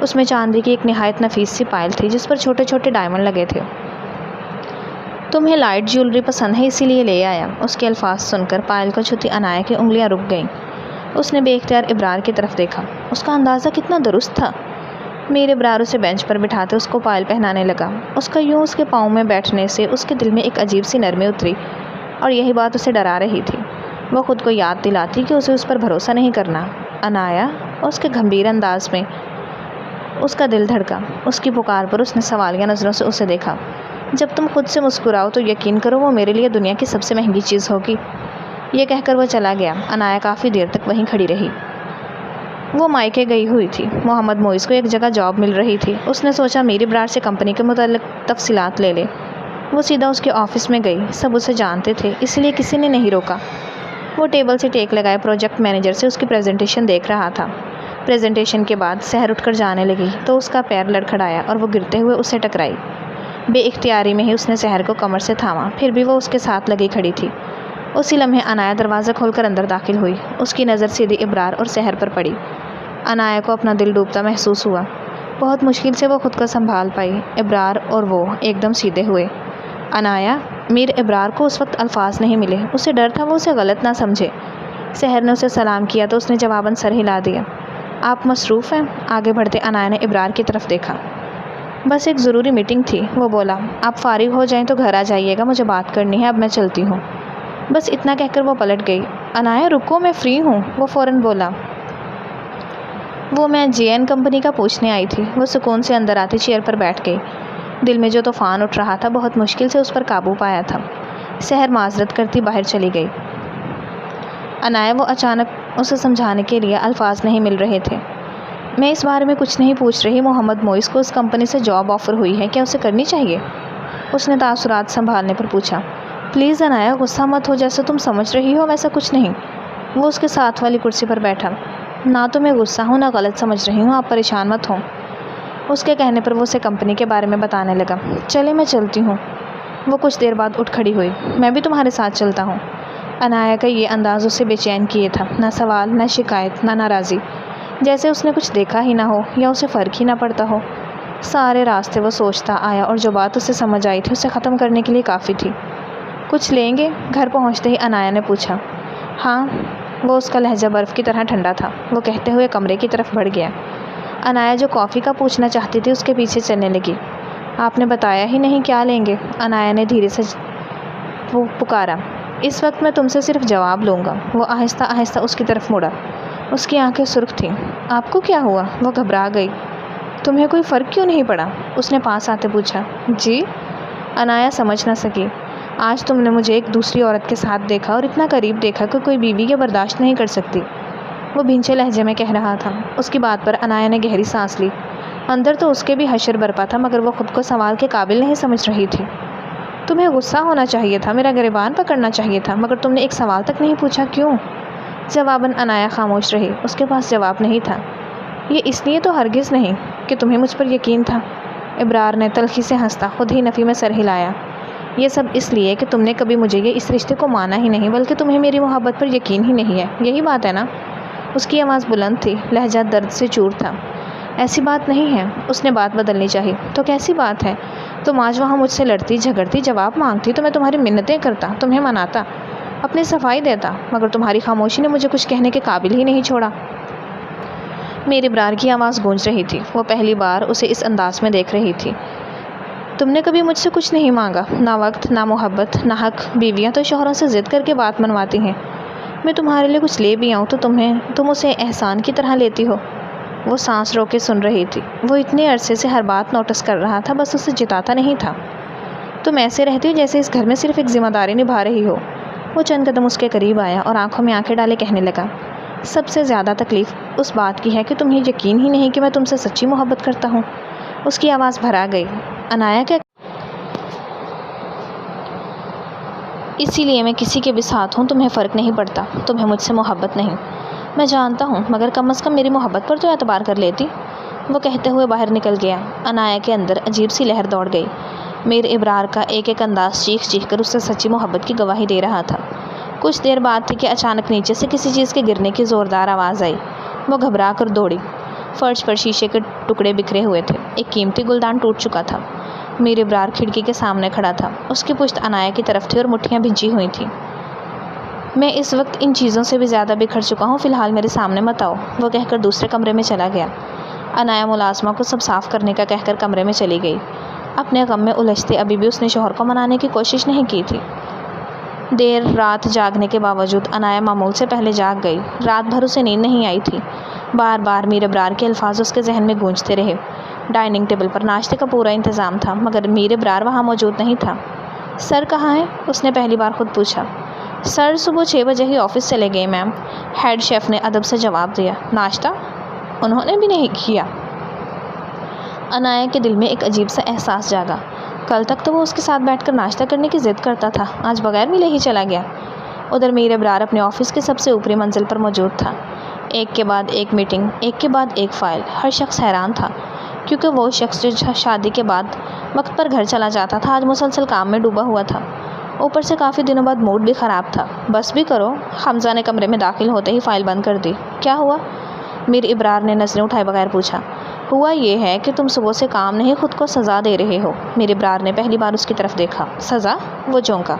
اس میں چاندی کی ایک نہایت نفیس سی پائل تھی جس پر چھوٹے چھوٹے ڈائمنڈ لگے تھے۔ تمہیں لائٹ جیولری پسند ہے اسی لیے لے آیا۔ اس کے الفاظ سن کر پائل کو چھوتی عنایا کی انگلیاں رک گئیں۔ اس نے بے اختیار ابرار کی طرف دیکھا۔ اس کا اندازہ کتنا درست تھا۔ میر ابرار اسے بینچ پر بٹھاتے اس کو پائل پہنانے لگا۔ اس کا یوں اس کے پاؤں میں بیٹھنے سے اس کے دل میں ایک عجیب سی نرمی اتری اور یہی بات اسے ڈرا رہی تھی۔ وہ خود کو یاد دلاتی کہ اسے اس پر بھروسہ نہیں کرنا۔ عنایا، اس کے گھمبیر انداز میں اس کا دل دھڑکا۔ اس کی پکار پر اس نے سوالیہ نظروں سے اسے دیکھا۔ جب تم خود سے مسکراؤ تو یقین کرو وہ میرے لیے دنیا کی سب سے مہنگی چیز ہوگی۔ یہ کہہ کر وہ چلا گیا۔ عنایا کافی دیر تک وہیں کھڑی رہی۔ وہ مائکے گئی ہوئی تھی۔ محمد موئز کو ایک جگہ جاب مل رہی تھی۔ اس نے سوچا میر ابرار سے کمپنی کے متعلق تفصیلات لے لے۔ وہ سیدھا اس کے آفس میں گئی۔ سب اسے جانتے تھے، اس لیے کسی نے نہیں روکا۔ وہ ٹیبل سے ٹیک لگائے پروجیکٹ مینیجر سے اس کی پریزنٹیشن دیکھ رہا تھا۔ پریزنٹیشن کے بعد سحر اٹھ کر جانے لگی تو اس کا پیر لڑکھڑایا اور وہ گرتے ہوئے اسے ٹکرائی۔ بے اختیاری میں ہی اس نے سحر کو کمر سے تھاما، پھر بھی وہ اس کے ساتھ لگی کھڑی تھی۔ اسی لمحے عنایا دروازہ کھول کر اندر داخل ہوئی۔ اس کی نظر سیدھی ابرار اور سحر پر پڑی۔ عنایا کو اپنا دل ڈوبتا محسوس ہوا۔ بہت مشکل سے وہ خود کو سنبھال پائی۔ ابرار اور وہ ایک دم سیدھے ہوئے۔ عنایا، میر ابرار کو اس وقت الفاظ نہیں ملے۔ اسے ڈر تھا وہ اسے غلط نہ سمجھے۔ سحر نے اسے سلام کیا تو اس نے جواباً سر ہلا دیا۔ آپ مصروف ہیں؟ آگے بڑھتے عنایا نے ابرار کی طرف دیکھا۔ بس ایک ضروری میٹنگ تھی، وہ بولا۔ آپ فارغ ہو جائیں تو گھر آ جائیے گا، مجھے بات کرنی ہے، اب میں چلتی ہوں۔ بس اتنا کہہ کر وہ پلٹ گئی۔ عنایا رکو، میں فری ہوں، وہ فوراً بولا۔ وہ میں JN کمپنی کا پوچھنے آئی تھی۔ وہ سکون سے اندر آتی چیئر پر بیٹھ گئی۔ دل میں جو طوفان اٹھ رہا تھا بہت مشکل سے اس پر قابو پایا تھا۔ سحر معذرت کرتی باہر چلی گئی۔ عنایا، وہ اچانک اسے سمجھانے کے لیے الفاظ نہیں مل رہے تھے۔ میں اس بارے میں کچھ نہیں پوچھ رہی۔ محمد موئز کو اس کمپنی سے جاب آفر ہوئی ہے، کیا اسے کرنی چاہیے؟ اس نے تاثرات سنبھالنے پر پوچھا۔ پلیز عنایا، غصہ مت ہو، جیسا تم سمجھ رہی ہو ویسا کچھ نہیں۔ وہ اس کے ساتھ والی کرسی پر بیٹھا۔ نہ تو میں غصہ ہوں نہ غلط سمجھ رہی ہوں، آپ پریشان مت ہوں۔ اس کے کہنے پر وہ اسے کمپنی کے بارے میں بتانے لگا۔ چلے میں چلتی ہوں۔ وہ کچھ دیر بعد اٹھ کھڑی ہوئی۔ میں بھی تمہارے ساتھ چلتا ہوں۔ عنایا کا یہ انداز اسے بے چین کیے تھا، نہ سوال، نہ شکایت، نہ ناراضی، جیسے اس نے کچھ دیکھا ہی نہ ہو یا اسے فرق ہی نہ پڑتا ہو۔ سارے راستے وہ سوچتا آیا اور جو بات اسے سمجھ آئی تھی اسے ختم کرنے کے لیے کافی تھی۔ کچھ لیں گے؟ گھر پہنچتے ہی عنایا نے پوچھا۔ ہاں، وہ اس کا لہجہ برف کی طرح ٹھنڈا تھا۔ وہ کہتے ہوئے کمرے کی طرف بڑھ گیا۔ عنایا جو کافی کا پوچھنا چاہتی تھی اس کے پیچھے چلنے لگی۔ آپ نے بتایا ہی نہیں کیا لیں گے؟ عنایا نے دھیرے سے پکارا۔ اس وقت میں تم سے صرف جواب لوں گا۔ وہ آہستہ آہستہ اس کی طرف مڑا۔ اس کی آنکھیں سرخ تھیں۔ آپ کو کیا ہوا؟ وہ گھبرا گئی۔ تمہیں کوئی فرق کیوں نہیں پڑا؟ اس نے پاس آتے پوچھا۔ جی؟ عنایا سمجھ نہ سکی۔ آج تم نے مجھے ایک دوسری عورت کے ساتھ دیکھا اور اتنا قریب دیکھا کہ کوئی بیوی یہ برداشت نہیں کر سکتی، وہ بھینچے لہجے میں کہہ رہا تھا۔ اس کی بات پر عنایا نے گہری سانس لی۔ اندر تو اس کے بھی حشر برپا تھا مگر وہ خود کو سوال کے قابل نہیں سمجھ رہی تھی۔ تمہیں غصہ ہونا چاہیے تھا، میرا گریبان پکڑنا چاہیے تھا، مگر تم نے ایک سوال تک نہیں پوچھا، کیوں؟ جواباً عنایا خاموش رہی۔ اس کے پاس جواب نہیں تھا۔ یہ اس لیے تو ہرگز نہیں کہ تمہیں مجھ پر یقین تھا۔ ابرار نے تلخی سے ہنستا خود ہی نفی میں سر ہلایا۔ یہ سب اس لیے کہ تم نے کبھی مجھے یہ اس رشتے کو مانا ہی نہیں، بلکہ تمہیں میری محبت پر یقین ہی نہیں ہے، یہی بات ہے نا؟ اس کی آواز بلند تھی، لہجہ درد سے چور تھا۔ ایسی بات نہیں ہے۔ اس نے بات بدلنی چاہی۔ تو کیسی بات ہے؟ تم آج وہاں مجھ سے لڑتی جھگڑتی، جواب مانگتی تو میں تمہاری منتیں کرتا، تمہیں مناتا، اپنی صفائی دیتا، مگر تمہاری خاموشی نے مجھے کچھ کہنے کے قابل ہی نہیں چھوڑا۔ میرے ابرار کی آواز گونج رہی تھی۔ وہ پہلی بار اسے اس انداز میں دیکھ رہی تھی۔ تم نے کبھی مجھ سے کچھ نہیں مانگا، نہ وقت، نہ محبت، نہ حق۔ بیویاں تو شوہروں سے ضد کر کے بات منواتی ہیں۔ میں تمہارے لیے کچھ لے بھی آؤں تو تم اسے احسان کی طرح لیتی ہو۔ وہ سانس رو کے سن رہی تھی۔ وہ اتنے عرصے سے ہر بات نوٹس کر رہا تھا، بس اسے جتاتا نہیں تھا۔ تم ایسے رہتی ہو جیسے اس گھر میں صرف ایک ذمہ داری نبھا رہی ہو۔ وہ چند قدم اس کے قریب آیا اور آنکھوں میں آنکھیں ڈالے کہنے لگا۔ سب سے زیادہ تکلیف اس بات کی ہے کہ تمہیں یقین ہی نہیں کہ میں تم سے سچی محبت کرتا ہوں۔ اس کی آواز بھرا گئی۔ عنایہ کیا؟ اسی لیے میں کسی کے بھی ساتھ ہوں تمہیں فرق نہیں پڑتا، تمہیں مجھ سے محبت نہیں۔ میں جانتا ہوں، مگر کم از کم میری محبت پر تو اعتبار کر لیتی۔ وہ کہتے ہوئے باہر نکل گیا۔ عنایہ کے اندر عجیب سی لہر دوڑ گئی۔ میر ابرار کا ایک ایک انداز چیخ چیخ کر اس سے سچی محبت کی گواہی دے رہا تھا۔ کچھ دیر بعد تھی کہ اچانک نیچے سے کسی چیز کے گرنے کی زوردار آواز آئی۔ وہ گھبرا کر دوڑی۔ فرش پر شیشے کے ٹکڑے بکھرے ہوئے تھے، ایک قیمتی گلدان ٹوٹ چکا تھا۔ میر ابرار کھڑکی کے سامنے کھڑا تھا، اس کی پشت عنایہ کی طرف تھی اور مٹھیاں بھیجی ہوئی تھیں۔ میں اس وقت ان چیزوں سے بھی زیادہ بکھر چکا ہوں، فی الحال میرے سامنے مت آؤ، وہ کہہ کر دوسرے کمرے میں چلا گیا۔ عنایہ ملازمہ کو سب صاف کرنے کا کہہ کر کمرے میں چلی گئی۔ اپنے غم میں الجھتے ابھی بھی اس نے شوہر کو منانے کی کوشش نہیں کی تھی۔ دیر رات جاگنے کے باوجود عنایہ معمول سے پہلے جاگ گئی۔ رات بھر اسے نیند نہیں آئی تھی۔ بار بار میر ابرار کے الفاظ اس کے ذہن میں گونجتے رہے۔ ڈائننگ ٹیبل پر ناشتے کا پورا انتظام تھا، مگر میر ابرار وہاں موجود نہیں تھا۔ سر کہاں ہے؟ اس نے پہلی بار خود پوچھا۔ سر صبح 6 بجے ہی آفس چلے گئے میم، ہیڈ شیف نے ادب سے جواب دیا۔ ناشتہ انہوں نے بھی نہیں کیا۔ عنایہ کے دل میں ایک عجیب سا احساس جاگا۔ کل تک تو وہ اس کے ساتھ بیٹھ کر ناشتہ کرنے کی ضد کرتا تھا، آج بغیر ملے ہی چلا گیا۔ ادھر میر ابرار اپنے آفس کے سب سے اوپری منزل پر موجود تھا۔ ایک کے بعد ایک میٹنگ، ایک کے بعد ایک فائل۔ ہر شخص حیران تھا، کیونکہ وہ شخص جو شادی کے بعد وقت پر گھر چلا جاتا تھا آج مسلسل کام میں ڈوبا ہوا تھا۔ اوپر سے کافی دنوں بعد موڈ بھی خراب تھا۔ بس بھی کرو، حمزہ نے کمرے میں داخل ہوتے ہی فائل بند کر دی۔ کیا ہوا؟ میر ابرار نے نظریں اٹھائے بغیر پوچھا۔ ہوا یہ ہے کہ تم صبح سے کام نہیں، خود کو سزا دے رہے ہو۔ میر ابرار نے پہلی بار اس کی طرف دیکھا۔ سزا؟ وہ چونکا۔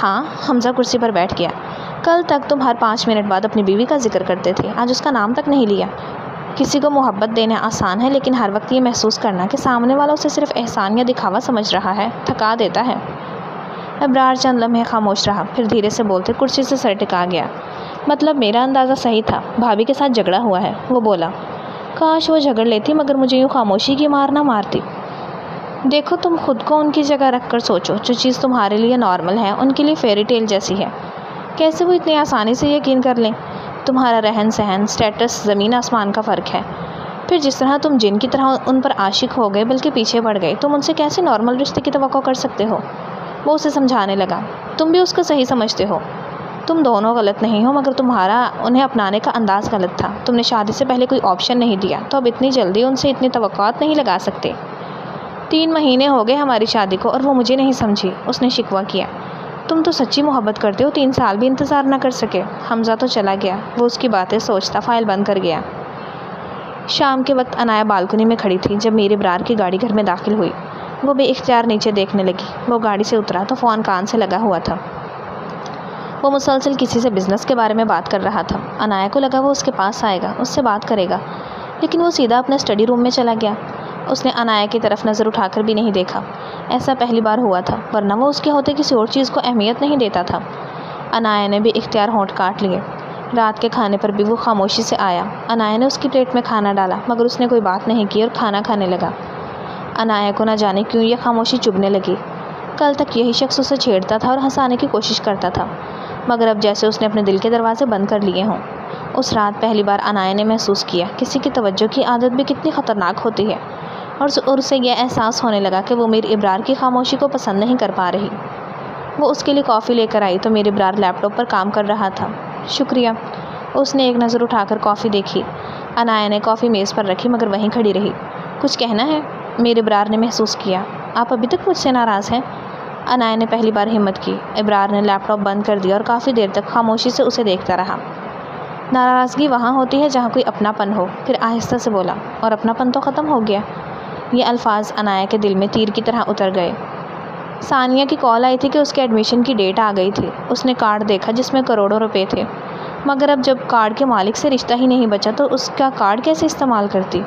ہاں، حمزہ کرسی پر بیٹھ گیا۔ کل تک تم ہر 5 منٹ بعد اپنی بیوی کا ذکر کرتے تھے، آج اس کا نام تک نہیں لیا۔ کسی کو محبت دینا آسان ہے، لیکن ہر وقت یہ محسوس کرنا کہ سامنے والا اسے صرف احسان یا دکھاوا سمجھ رہا ہے، تھکا دیتا ہے۔ ابرار چند لمحے خاموش رہا، پھر دھیرے سے بولتے کرسی سے سر ٹکا گیا۔ مطلب میرا اندازہ صحیح تھا، بھابھی کے ساتھ جھگڑا ہوا ہے، وہ بولا۔ کاش وہ جھگڑ لیتی، مگر مجھے یوں خاموشی کی مار نہ مارتی۔ دیکھو، تم خود کو ان کی جگہ رکھ کر سوچو، جو چیز تمہارے لیے نارمل ہے ان کے لیے فیری ٹیل جیسی ہے۔ کیسے وہ اتنی آسانی سے یقین کر لیں؟ تمہارا رہن سہن، سٹیٹس زمین آسمان کا فرق ہے۔ پھر جس طرح تم جن کی طرح ان پر عاشق ہو گئے بلکہ پیچھے پڑ گئے، تم ان سے کیسے نارمل رشتے کی توقع کر سکتے ہو؟ وہ اسے سمجھانے لگا۔ تم بھی اس کو صحیح سمجھتے ہو، تم دونوں غلط نہیں ہو، مگر تمہارا انہیں اپنانے کا انداز غلط تھا۔ تم نے شادی سے پہلے کوئی آپشن نہیں دیا، تو اب اتنی جلدی ان سے اتنی توقعات نہیں لگا سکتے۔ 3 مہینے ہو گئے ہماری شادی کو اور وہ مجھے نہیں سمجھی، اس نے شکوہ کیا۔ تم تو سچی محبت کرتے ہو، 3 سال بھی انتظار نہ کر سکے۔ حمزہ تو چلا گیا، وہ اس کی باتیں سوچتا فائل بند کر گیا۔ شام کے وقت عنایہ بالکنی میں کھڑی تھی جب میر ابرار کی گاڑی گھر میں داخل ہوئی۔ وہ بے اختیار نیچے دیکھنے لگی۔ وہ گاڑی سے اترا تو فون کان سے لگا ہوا تھا۔ وہ مسلسل کسی سے بزنس کے بارے میں بات کر رہا تھا۔ عنایہ کو لگا وہ اس کے پاس آئے گا، اس سے بات کرے گا، لیکن وہ سیدھا اپنے اسٹڈی روم میں چلا گیا۔ اس نے عنایہ کی طرف نظر اٹھا کر بھی نہیں دیکھا۔ ایسا پہلی بار ہوا تھا، ورنہ وہ اس کے ہوتے کسی اور چیز کو اہمیت نہیں دیتا تھا۔ عنایہ نے بھی اختیار ہونٹ کاٹ لیے۔ رات کے کھانے پر بھی وہ خاموشی سے آیا۔ عنایہ نے اس کی پلیٹ میں کھانا ڈالا، مگر اس نے کوئی بات نہیں کی اور کھانا کھانے لگا۔ عنایہ کو نہ جانے کیوں یہ خاموشی چبھنے لگی۔ کل تک یہی شخص اسے چھیڑتا تھا اور ہنسانے کی کوشش کرتا تھا، مگر اب جیسے اس نے اپنے دل کے دروازے بند کر لیے ہوں۔ اس رات پہلی بار عنایہ نے محسوس کیا کسی کی توجہ کی عادت بھی کتنی خطرناک ہوتی ہے، اور اسے یہ احساس ہونے لگا کہ وہ میر ابرار کی خاموشی کو پسند نہیں کر پا رہی۔ وہ اس کے لیے کافی لے کر آئی تو میر ابرار لیپ ٹاپ پر کام کر رہا تھا۔ شکریہ۔ اس نے ایک نظر اٹھا کر کافی دیکھی۔ عنایہ نے کافی میز پر رکھی مگر وہیں کھڑی رہی۔ کچھ کہنا ہے؟ میر ابرار نے محسوس کیا۔ آپ ابھی تک مجھ سے ناراض ہیں؟ عنایہ نے پہلی بار ہمت کی۔ ابرار نے لیپ ٹاپ بند کر دیا اور کافی دیر تک خاموشی سے اسے دیکھتا رہا۔ ناراضگی وہاں ہوتی ہے جہاں کوئی اپنا پن ہو، پھر آہستہ سے بولا، اور اپنا پن تو ختم ہو گیا۔ یہ الفاظ عنایہ کے دل میں تیر کی طرح اتر گئے۔ ثانیہ کی کال آئی تھی کہ اس کے ایڈمیشن کی ڈیٹ آ گئی تھی۔ اس نے کارڈ دیکھا جس میں کروڑوں روپے تھے، مگر اب جب کارڈ کے مالک سے رشتہ ہی نہیں بچا تو اس کا کارڈ کیسے استعمال کرتی؟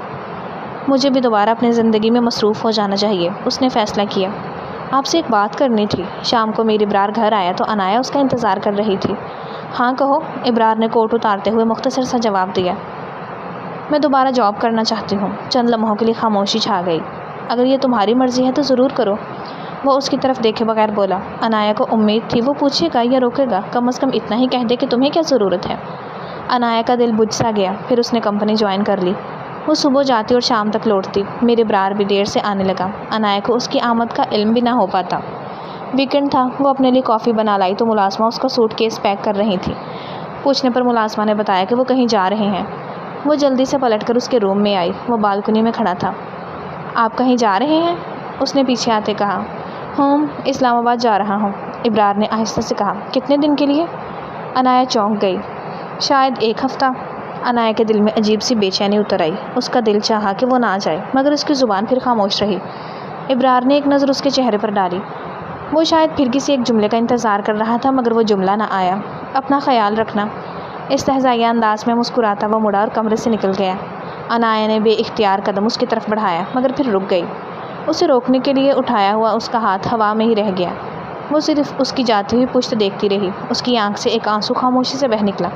مجھے بھی دوبارہ اپنی زندگی میں مصروف ہو جانا چاہیے، اس نے فیصلہ کیا۔ آپ سے ایک بات کرنی تھی۔ شام کو میر ابرار گھر آیا تو عنایہ اس کا انتظار کر رہی تھی۔ ہاں کہو، ابرار نے کوٹ اتارتے ہوئے مختصر سا جواب دیا۔ میں دوبارہ جاب کرنا چاہتی ہوں۔ چند لمحوں کے لیے خاموشی چھا گئی۔ اگر یہ تمہاری مرضی ہے تو ضرور کرو، وہ اس کی طرف دیکھے بغیر بولا۔ عنایہ کو امید تھی وہ پوچھے گا یا روکے گا، کم از کم اتنا ہی کہہ دے کہ تمہیں کیا ضرورت ہے۔ عنایا کا دل بجھ سا گیا۔ پھر اس نے کمپنی جوائن کر لی۔ وہ صبح جاتی اور شام تک لوٹتی۔ میرے ابرار بھی دیر سے آنے لگا۔ عنایا کو اس کی آمد کا علم بھی نہ ہو پاتا۔ ویکنڈ تھا، وہ اپنے لیے کافی بنا لائی تو ملازمہ اس کا سوٹ کیس پیک کر رہی تھی۔ پوچھنے پر ملازمہ نے بتایا کہ وہ کہیں جا رہے ہیں۔ وہ جلدی سے پلٹ کر اس کے روم میں آئی۔ وہ بالکنی میں کھڑا تھا۔ آپ کہیں جا رہے ہیں؟ اس نے پیچھے آتے کہا۔ اسلام آباد جا رہا ہوں، ابرار نے آہستہ سے کہا۔ کتنے دن کے لیے؟ عنایا چونک گئی۔ شاید 1 ہفتہ۔ عنایا کے دل میں عجیب سی بے چینی اتر آئی۔ اس کا دل چاہا کہ وہ نہ جائے، مگر اس کی زبان پھر خاموش رہی۔ ابرار نے ایک نظر اس کے چہرے پر ڈالی۔ وہ شاید پھر کسی ایک جملے کا انتظار کر رہا تھا، مگر وہ جملہ نہ آیا۔ اپنا خیال رکھنا۔ استہزائیہ انداز میں مسکراتا وہ مڑا اور کمرے سے نکل گیا۔ عنایا نے بے اختیار قدم اس کی طرف بڑھایا، مگر پھر رک گئی۔ اسے روکنے کے لیے اٹھایا ہوا اس کا ہاتھ ہوا میں ہی رہ گیا۔ وہ صرف اس کی جاتی ہوئی پشت دیکھتی رہی۔ اس کی آنکھ سے ایک آنسو خاموشی سے بہہ نکلا۔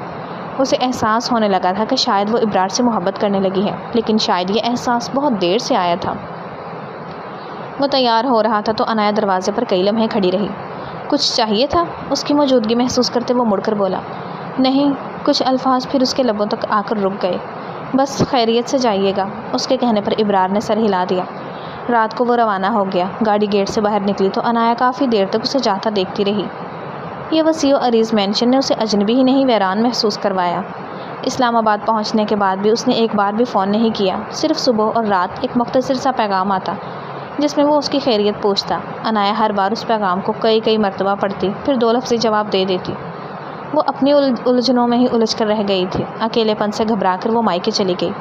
اسے احساس ہونے لگا تھا کہ شاید وہ ابرار سے محبت کرنے لگی ہے، لیکن شاید یہ احساس بہت دیر سے آیا تھا۔ وہ تیار ہو رہا تھا تو عنایا دروازے پر کئی لمحے کھڑی رہی۔ کچھ چاہیے تھا؟ اس کی موجودگی محسوس کرتے وہ مڑ کر بولا۔ نہیں۔ کچھ الفاظ پھر اس کے لبوں تک آ کر رک گئے۔ بس خیریت سے جائیے گا۔ اس کے کہنے پر ابرار نے سر ہلا دیا۔ رات کو وہ روانہ ہو گیا۔ گاڑی گیٹ سے باہر نکلی تو عنایا کافی دیر تک اسے جاتا دیکھتی رہی۔ یہ وسیع و عریض مینشن نے اسے اجنبی ہی نہیں ویران محسوس کروایا۔ اسلام آباد پہنچنے کے بعد بھی اس نے ایک بار بھی فون نہیں کیا۔ صرف صبح اور رات ایک مختصر سا پیغام آتا جس میں وہ اس کی خیریت پوچھتا۔ عنایا ہر بار اس پیغام کو کئی مرتبہ پڑھتی، پھر 2 لفظی جواب دے دیتی۔ وہ اپنی الجھنوں میں ہی الجھ کر رہ گئی تھی۔ اکیلے پن سے گھبرا کر وہ مائکے چلی گئی۔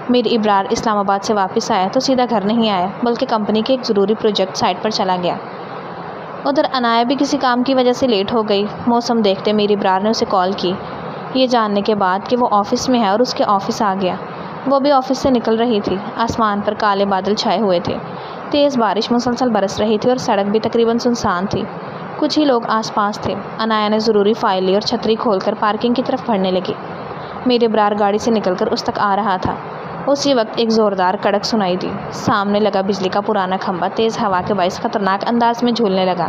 میری ابرار اسلام آباد سے واپس آیا تو سیدھا گھر نہیں آیا، بلکہ کمپنی کے ایک ضروری پروجیکٹ سائٹ پر چلا گیا۔ ادھر عنایا بھی کسی کام کی وجہ سے لیٹ ہو گئی۔ موسم دیکھتے میری ابرار نے اسے کال کی، یہ جاننے کے بعد کہ وہ آفس میں ہے، اور اس کے آفس آ گیا۔ وہ بھی آفس سے نکل رہی تھی۔ آسمان پر کالے بادل چھائے ہوئے تھے۔ تیز بارش مسلسل برس رہی تھی اور سڑک بھی تقریباً سنسان تھی۔ کچھ ہی لوگ آس پاس تھے۔ عنایا نے ضروری فائل لی اور چھتری کھول کر پارکنگ کی طرف بڑھنے لگی۔ میرے ابرار گاڑی سے نکل کر اس تک آ رہا تھا۔ اسی وقت ایک زوردار کڑک سنائی دی۔ سامنے لگا بجلی کا پرانا کھمبا تیز ہوا کے باعث خطرناک انداز میں جھولنے لگا۔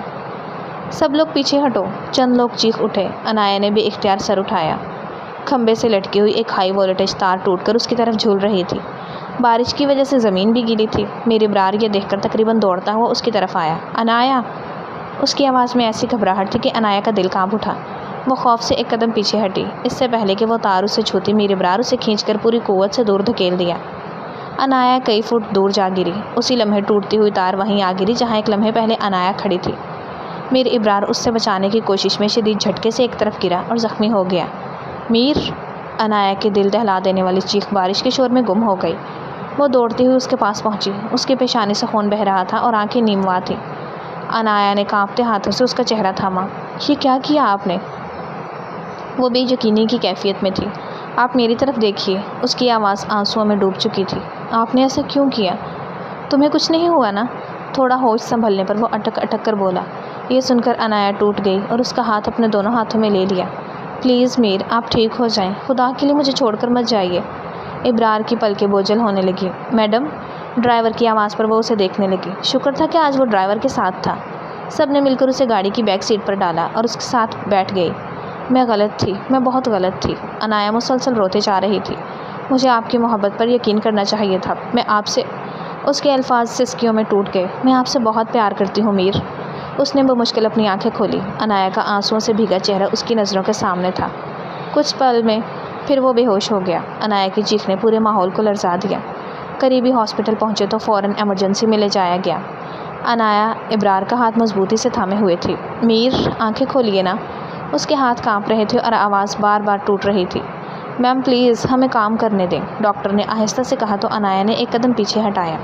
سب لوگ پیچھے ہٹو! چند لوگ چیخ اٹھے۔ عنایا نے بے اختیار سر اٹھایا۔ کھمبے سے لٹکی ہوئی ایک ہائی وولٹیج تار ٹوٹ کر اس کی طرف جھول رہی تھی۔ بارش کی وجہ سے زمین بھی گیلی تھی۔ میرے ابرار یہ دیکھ کر تقریباً دوڑتا ہوا اس کی طرف آیا۔ عنایا! اس کی آواز میں ایسی گھبراہٹ تھی کہ عنایا کا دل کانپ اٹھا۔ وہ خوف سے ایک قدم پیچھے ہٹی۔ اس سے پہلے کہ وہ تار اسے چھوتی، میرے ابرار اسے کھینچ کر پوری قوت سے دور دھکیل دیا۔ عنایا کئی فٹ دور جا گری۔ اسی لمحے ٹوٹتی ہوئی تار وہیں آ گری جہاں ایک لمحے پہلے عنایا کھڑی تھی۔ میرے ابرار اس سے بچانے کی کوشش میں شدید جھٹکے سے ایک طرف گرا اور زخمی ہو گیا۔ میر! عنایا کی دل دہلا دینے والی چیخ بارش کے شور میں گم ہو گئی۔ وہ دوڑتی ہوئی اس کے پاس پہنچی۔ اس کی پیشانی سے خون بہہ رہا تھا اور آنکھیں نیموا تھیں۔ عنایا نے کانپتے ہاتھوں سے اس کا چہرہ تھاما۔ یہ کیا کیا آپ نے؟ وہ بے یقینی کی کیفیت میں تھی۔ آپ میری طرف دیکھیے۔ اس کی آواز آنسوؤں میں ڈوب چکی تھی۔ آپ نے ایسا کیوں کیا؟ تمہیں کچھ نہیں ہوا نا؟ تھوڑا ہوش سنبھلنے پر وہ اٹک اٹک کر بولا۔ یہ سن کر عنایا ٹوٹ گئی اور اس کا ہاتھ اپنے دونوں ہاتھوں میں لے لیا۔ پلیز میر، آپ ٹھیک ہو جائیں، خدا کے لیے مجھے چھوڑ کر مت جائیے۔ ابرار کی پلکیں بوجھل ہونے لگی۔ میڈم! ڈرائیور کی آواز پر وہ اسے دیکھنے لگی۔ شکر تھا کہ آج وہ ڈرائیور کے ساتھ تھا۔ سب نے مل کر اسے گاڑی کی بیک سیٹ پر ڈالا اور اس کے ساتھ بیٹھ گئی۔ میں غلط تھی، میں بہت غلط تھی۔ عنایا مسلسل روتے جا رہی تھی۔ مجھے آپ کی محبت پر یقین کرنا چاہیے تھا۔ میں آپ سے… اس کے الفاظ سسکیوں میں ٹوٹ گئے۔ میں آپ سے بہت پیار کرتی ہوں میر۔ اس نے بمشکل اپنی آنکھیں کھولی۔ عنایا کا آنسوؤں سے بھیگا چہرہ اس کی نظروں کے سامنے تھا۔ کچھ پل میں پھر وہ بے ہوش ہو گیا۔ عنایا کی چیخ نے پورے ماحول کو لرزا دیا۔ قریبی ہاسپٹل پہنچے تو فوراً ایمرجنسی میں لے جایا گیا۔ عنایا ابرار کا ہاتھ مضبوطی سے تھامے ہوئے تھی۔ میر، آنکھیں کھولیے نا۔ اس کے ہاتھ کانپ رہے تھے اور آواز بار بار ٹوٹ رہی تھی۔ میم پلیز ہمیں کام کرنے دیں، ڈاکٹر نے آہستہ سے کہا تو عنایا نے ایک قدم پیچھے ہٹایا،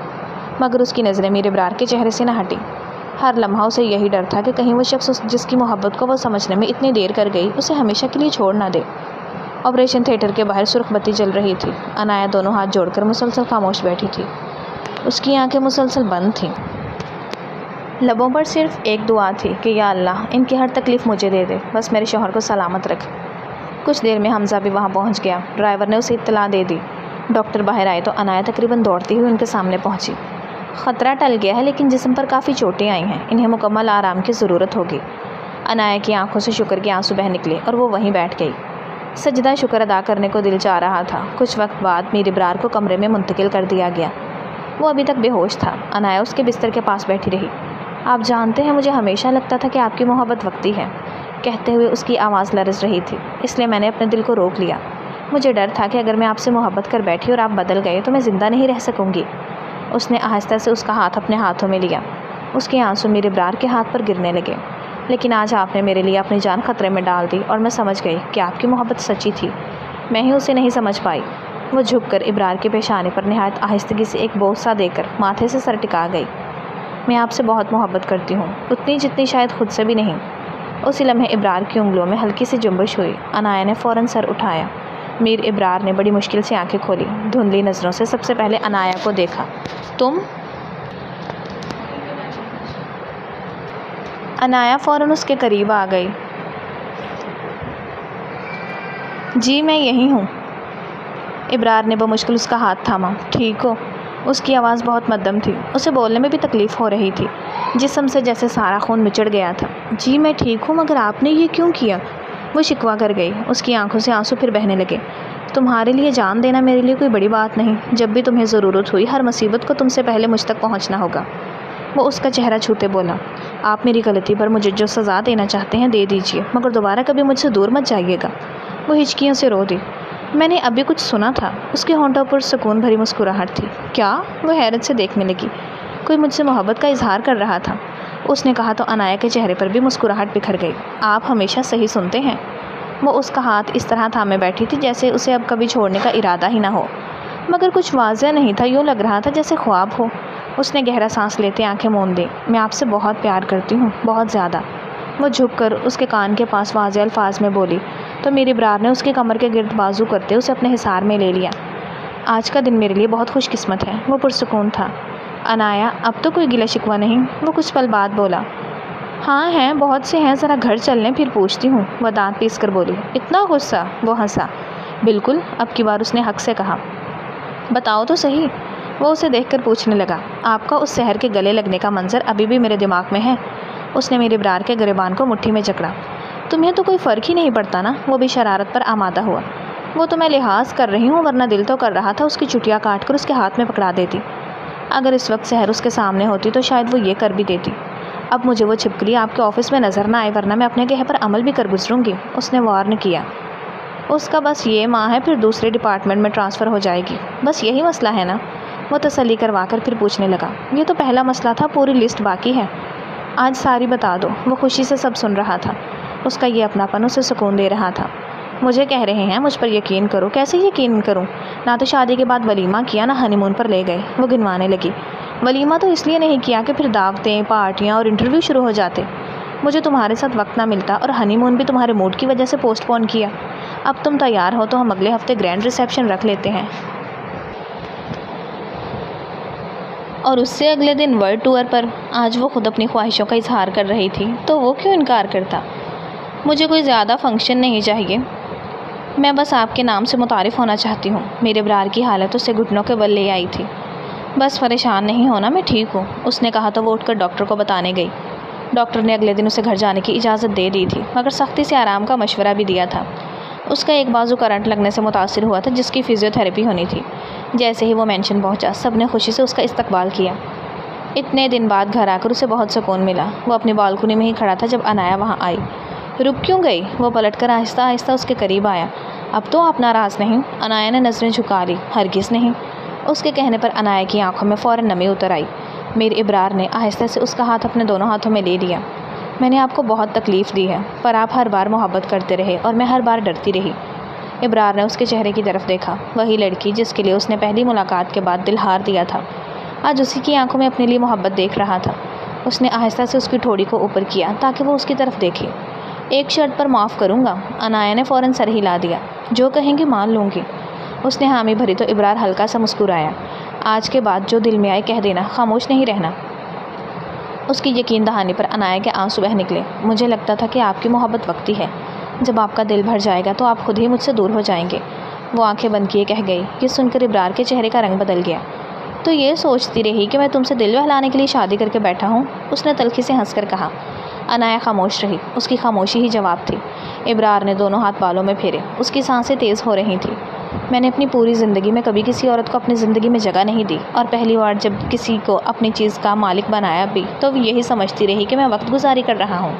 مگر اس کی نظریں میرے ابرار کے چہرے سے نہ ہٹی۔ ہر لمحہ اسے یہی ڈر تھا کہ کہیں وہ شخص جس کی محبت کو وہ سمجھنے میں اتنی دیر کر گئی اسے ہمیشہ کے لیے چھوڑ نہ دے۔ آپریشن تھیٹر کے باہر سرخ بتی جل رہی تھی۔ عنایا دونوں ہاتھ جوڑ کر مسلسل خاموش بیٹھی تھی۔ اس کی آنکھیں مسلسل بند تھیں۔ لبوں پر صرف ایک دعا تھی کہ یا اللہ ان کی ہر تکلیف مجھے دے دے، بس میرے شوہر کو سلامت رکھ۔ کچھ دیر میں حمزہ بھی وہاں پہنچ گیا۔ ڈرائیور نے اسے اطلاع دے دی۔ ڈاکٹر باہر آئے تو عنایا تقریباً دوڑتی ہوئی ان کے سامنے پہنچی۔ خطرہ ٹل گیا ہے لیکن جسم پر کافی چوٹیں آئی ہیں، انہیں مکمل آرام کی ضرورت ہوگی۔ عنایا کی آنکھوں سے شکر کے آنسو بہہ نکلے اور وہ وہیں بیٹھ گئی۔ سجدہ شکر ادا کرنے کو دل چاہ رہا تھا۔ کچھ وقت بعد میر ابرار کو کمرے میں منتقل کر دیا گیا۔ وہ ابھی تک بے ہوش تھا۔ عنایا اس کے بستر کے پاس بیٹھی رہی۔ آپ جانتے ہیں مجھے ہمیشہ لگتا تھا کہ آپ کی محبت وقتی ہے، کہتے ہوئے اس کی آواز لرز رہی تھی، اس لیے میں نے اپنے دل کو روک لیا۔ مجھے ڈر تھا کہ اگر میں آپ سے محبت کر بیٹھی اور آپ بدل گئے تو میں زندہ نہیں رہ سکوں گی۔ اس نے آہستہ سے اس کا ہاتھ اپنے ہاتھوں میں لیا۔ اس کے آنسو میر ابرار کے ہاتھ پر گرنے لگے۔ لیکن آج آپ نے میرے لیے اپنی جان خطرے میں ڈال دی اور میں سمجھ گئی کہ آپ کی محبت سچی تھی، میں ہی اسے نہیں سمجھ پائی۔ وہ جھک کر ابرار کے پیشانے پر نہایت آہستگی سے ایک بوسہ دے کر ماتھے سے سر ٹکا گئی۔ میں آپ سے بہت محبت کرتی ہوں، اتنی جتنی شاید خود سے بھی نہیں۔ اسی لمحے ابرار کی انگلیوں میں ہلکی سی جنبش ہوئی۔ عنایا نے فوراً سر اٹھایا۔ میر ابرار نے بڑی مشکل سے آنکھیں کھولی، دھندلی نظروں سے سب سے پہلے عنایا کو دیکھا۔ تم؟ عنایا فوراً اس کے قریب آ گئی۔ جی میں یہی ہوں۔ ابرار نے بمشکل اس کا ہاتھ تھاما۔ ٹھیک ہو؟ اس کی آواز بہت مدھم تھی، اسے بولنے میں بھی تکلیف ہو رہی تھی، جسم سے جیسے سارا خون مچڑ گیا تھا۔ جی میں ٹھیک ہوں، مگر آپ نے یہ کیوں کیا؟ وہ شکوہ کر گئی۔ اس کی آنکھوں سے آنسو پھر بہنے لگے۔ تمہارے لیے جان دینا میرے لیے کوئی بڑی بات نہیں، جب بھی تمہیں ضرورت ہوئی ہر مصیبت کو تم سے پہلے مجھ تک پہنچنا ہوگا۔ وہ اس کا چہرہ چھوتے بولا، آپ میری غلطی پر مجھے جو سزا دینا چاہتے ہیں دے دیجیے، مگر دوبارہ کبھی مجھ سے دور مت جائیے گا۔ وہ ہچکیوں سے رو دی۔ میں نے ابھی کچھ سنا تھا۔ اس کے ہونٹوں پر سکون بھری مسکراہٹ تھی۔ کیا؟ وہ حیرت سے دیکھنے لگی۔ کوئی مجھ سے محبت کا اظہار کر رہا تھا، اس نے کہا تو عنایا کے چہرے پر بھی مسکراہٹ بکھر گئی۔ آپ ہمیشہ صحیح سنتے ہیں۔ وہ اس کا ہاتھ اس طرح تھامے بیٹھی تھی جیسے اسے اب کبھی چھوڑنے کا ارادہ ہی نہ ہو، مگر کچھ واضح نہیں تھا، یوں لگ رہا تھا جیسے خواب ہو۔ اس نے گہرا سانس لیتے آنکھیں موند دیں۔ میں آپ سے بہت پیار کرتی ہوں، بہت زیادہ۔ وہ جھک کر اس کے کان کے پاس واضح الفاظ میں بولی تو میر ابرار نے اس کی کمر کے گرد بازو کرتے اسے اپنے حصار میں لے لیا۔ آج کا دن میرے لیے بہت خوش قسمت ہے۔ وہ پرسکون تھا۔ عنایا اب تو کوئی گلہ شکوہ نہیں؟ وہ کچھ پل بعد بولا۔ ہاں ہیں، بہت سے ہیں، ذرا گھر چلنے پھر پوچھتی ہوں۔ وہ دانت پیس کر بولی۔ اتنا غصہ؟ وہ ہنسا۔ بالکل، اب کی بار اس نے حق سے کہا۔ بتاؤ تو صحیح۔ وہ اسے دیکھ کر پوچھنے لگا۔ آپ کا اس سحر کے گلے لگنے کا منظر ابھی بھی میرے دماغ میں ہے۔ اس نے میر ابرار کے گریبان کو مٹھی میں جکڑا۔ تمہیں تو کوئی فرق ہی نہیں پڑتا نا؟ وہ بھی شرارت پر آمادہ ہوا۔ وہ تو میں لحاظ کر رہی ہوں، ورنہ دل تو کر رہا تھا اس کی چٹیاں کاٹ کر اس کے ہاتھ میں پکڑا دیتی۔ اگر اس وقت سحر اس کے سامنے ہوتی تو شاید وہ یہ کر بھی دیتی۔ اب مجھے وہ چھپکلی آپ کے آفس میں نظر نہ آئے، ورنہ میں اپنے کہے پر عمل بھی کر گزروں گی، اس نے وارن کیا۔ اس کا بس یہ ماں ہے، پھر دوسرے ڈپارٹمنٹ میں ٹرانسفر ہو جائے گی، بس یہی مسئلہ ہے نا؟ وہ تسلی کروا کر پھر پوچھنے لگا۔ یہ تو پہلا مسئلہ تھا، پوری لسٹ باقی ہے۔ آج ساری بتا دو۔ وہ خوشی سے سب سن رہا تھا۔ اس کا یہ اپناپن اسے سکون دے رہا تھا۔ مجھے کہہ رہے ہیں مجھ پر یقین کرو؟ کیسے یقین کروں؟ نہ تو شادی کے بعد ولیمہ کیا، نہ ہنی مون پر لے گئے۔ وہ گنوانے لگی۔ ولیمہ تو اس لیے نہیں کیا کہ پھر دعوتیں، پارٹیاں اور انٹرویو شروع ہو جاتے۔ مجھے تمہارے ساتھ وقت نہ ملتا، اور ہنی مون بھی تمہارے موڈ کی وجہ سے پوسٹ پون کیا۔ اب تم تیار ہو تو ہم اگلے ہفتے گرینڈ ریسیپشن رکھ لیتے ہیں، اور اس سے اگلے دن ورلڈ ٹور پر۔ آج وہ خود اپنی خواہشوں کا اظہار کر رہی تھی تو وہ کیوں انکار کرتا؟ مجھے کوئی زیادہ فنکشن نہیں چاہیے، میں بس آپ کے نام سے متعارف ہونا چاہتی ہوں۔ میر ابرار کی حالت اسے گھٹنوں کے بل لے آئی تھی۔ بس پریشان نہیں ہونا، میں ٹھیک ہوں، اس نے کہا تو وہ اٹھ کر ڈاکٹر کو بتانے گئی۔ ڈاکٹر نے اگلے دن اسے گھر جانے کی اجازت دے دی تھی، مگر سختی سے آرام کا مشورہ بھی دیا تھا۔ اس کا ایک بازو کرنٹ لگنے سے متاثر ہوا تھا، جس کی فزیو تھراپی ہونی تھی۔ جیسے ہی وہ مینشن پہنچا، سب نے خوشی سے اس کا استقبال کیا۔ اتنے دن بعد گھر آ کر اسے بہت سکون ملا۔ وہ اپنی بالکنی میں ہی کھڑا تھا جب عنایا وہاں آئی۔ رک کیوں گئی؟ وہ پلٹ کر آہستہ آہستہ اس کے قریب آیا۔ اب تو آپ ناراض نہیں؟ عنایا نے نظریں جھکا لی۔ ہرگز نہیں۔ اس کے کہنے پر عنایا کی آنکھوں میں فوراً نمی اتر آئی۔ میر ابرار نے آہستہ سے اس کا ہاتھ اپنے دونوں ہاتھوں میں لے لیا۔ میں نے آپ کو بہت تکلیف دی ہے، پر آپ ہر بار محبت کرتے رہے اور میں ہر بار ڈرتی رہی۔ ابرار نے اس کے چہرے کی طرف دیکھا۔ وہی لڑکی جس کے لیے اس نے پہلی ملاقات کے بعد دل ہار دیا تھا، آج اسی کی آنکھوں میں اپنے لیے محبت دیکھ رہا تھا۔ اس نے آہستہ سے اس کی ٹھوڑی کو اوپر کیا تاکہ وہ اس کی طرف دیکھے۔ ایک شرط پر معاف کروں گا؟ عنایا نے فوراً سر ہلا دیا۔ جو کہیں گے مان لوں گی۔ اس نے حامی بھری تو ابرار ہلکا سا مسکرایا۔ آج کے بعد جو دل میں آئے کہہ دینا، خاموش نہیں رہنا۔ اس کی یقین دہانی پر عنایا کے آنسو بہہ نکلے۔ مجھے لگتا تھا کہ آپ کی محبت وقتی ہے، جب آپ کا دل بھر جائے گا تو آپ خود ہی مجھ سے دور ہو جائیں گے۔ وہ آنکھیں بند کیے کہہ گئی۔ یہ سن کر ابرار کے چہرے کا رنگ بدل گیا۔ تو یہ سوچتی رہی کہ میں تم سے دل بہلانے کے لیے شادی کر کے بیٹھا ہوں؟ اس نے تلخی سے ہنس کر کہا۔ عنایا خاموش رہی، اس کی خاموشی ہی جواب تھی۔ ابرار نے دونوں ہاتھ بالوں میں پھیرے، اس کی سانسیں تیز ہو رہی تھیں۔ میں نے اپنی پوری زندگی میں کبھی کسی عورت کو اپنی زندگی میں جگہ نہیں دی، اور پہلی بار جب کسی کو اپنی چیز کا مالک بنایا بھی تو یہی سمجھتی رہی کہ میں وقت گزاری کر رہا ہوں۔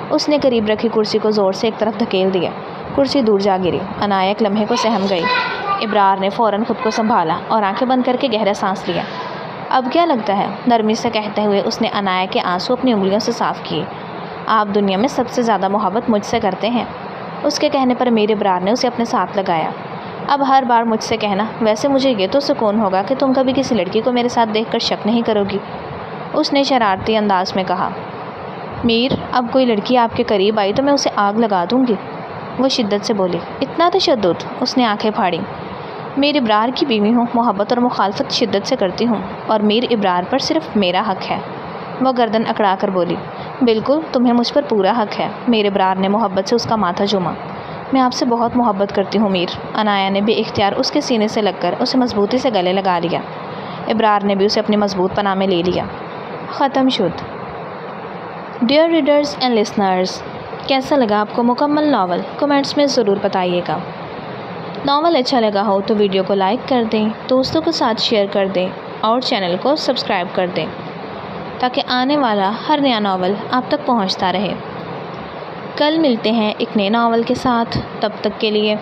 اس نے قریب رکھی کرسی کو زور سے ایک طرف دھکیل دیا، کرسی دور جا گری۔ عنایا ایک لمحے کو سہم گئی۔ ابرار نے فوراً خود کو سنبھالا اور آنکھیں بند کر کے گہرا سانس لیا۔ اب کیا لگتا ہے؟ نرمی سے کہتے ہوئے اس نے عنایا کے آنسو اپنی انگلیوں سے صاف کیے۔ آپ دنیا میں سب سے زیادہ محبت مجھ سے کرتے ہیں۔ اس کے کہنے پر میر ابرار نے اسے اپنے ساتھ لگایا۔ اب ہر بار مجھ سے کہنا، ویسے مجھے یہ تو سکون ہوگا کہ تم کبھی کسی لڑکی کو میرے ساتھ دیکھ کر شک نہیں کرو گی، اس نے شرارتی انداز میں کہا۔ میر، اب کوئی لڑکی آپ کے قریب آئی تو میں اسے آگ لگا دوں گی، وہ شدت سے بولی۔ اتنا تشدد؟ اس نے آنکھیں پھاڑی۔ میر ابرار کی بیوی ہوں، محبت اور مخالفت شدت سے کرتی ہوں، اور میر ابرار پر صرف میرا حق ہے، وہ گردن اکڑا کر بولی۔ بالکل، تمہیں مجھ پر پورا حق ہے، میر ابرار نے محبت سے اس کا ماتھا چوما۔ میں آپ سے بہت محبت کرتی ہوں میر، عنایا نے بے اختیار اس کے سینے سے لگ کر اسے مضبوطی سے گلے لگا لیا۔ ابرار نے بھی اسے اپنی مضبوط پناہ میں لے لیا۔ ختم شد۔ ڈیئر ریڈرز اینڈ لسنرز، کیسا لگا آپ کو مکمل ناول؟ کمنٹس میں ضرور بتائیے گا۔ ناول اچھا لگا ہو تو ویڈیو کو لائک کر دیں، دوستوں کے ساتھ شیئر کر دیں اور چینل کو سبسکرائب کر دیں تاکہ آنے والا ہر نیا ناول آپ تک پہنچتا رہے۔ کل ملتے ہیں ایک نئے ناول کے ساتھ، تب تک کے لیے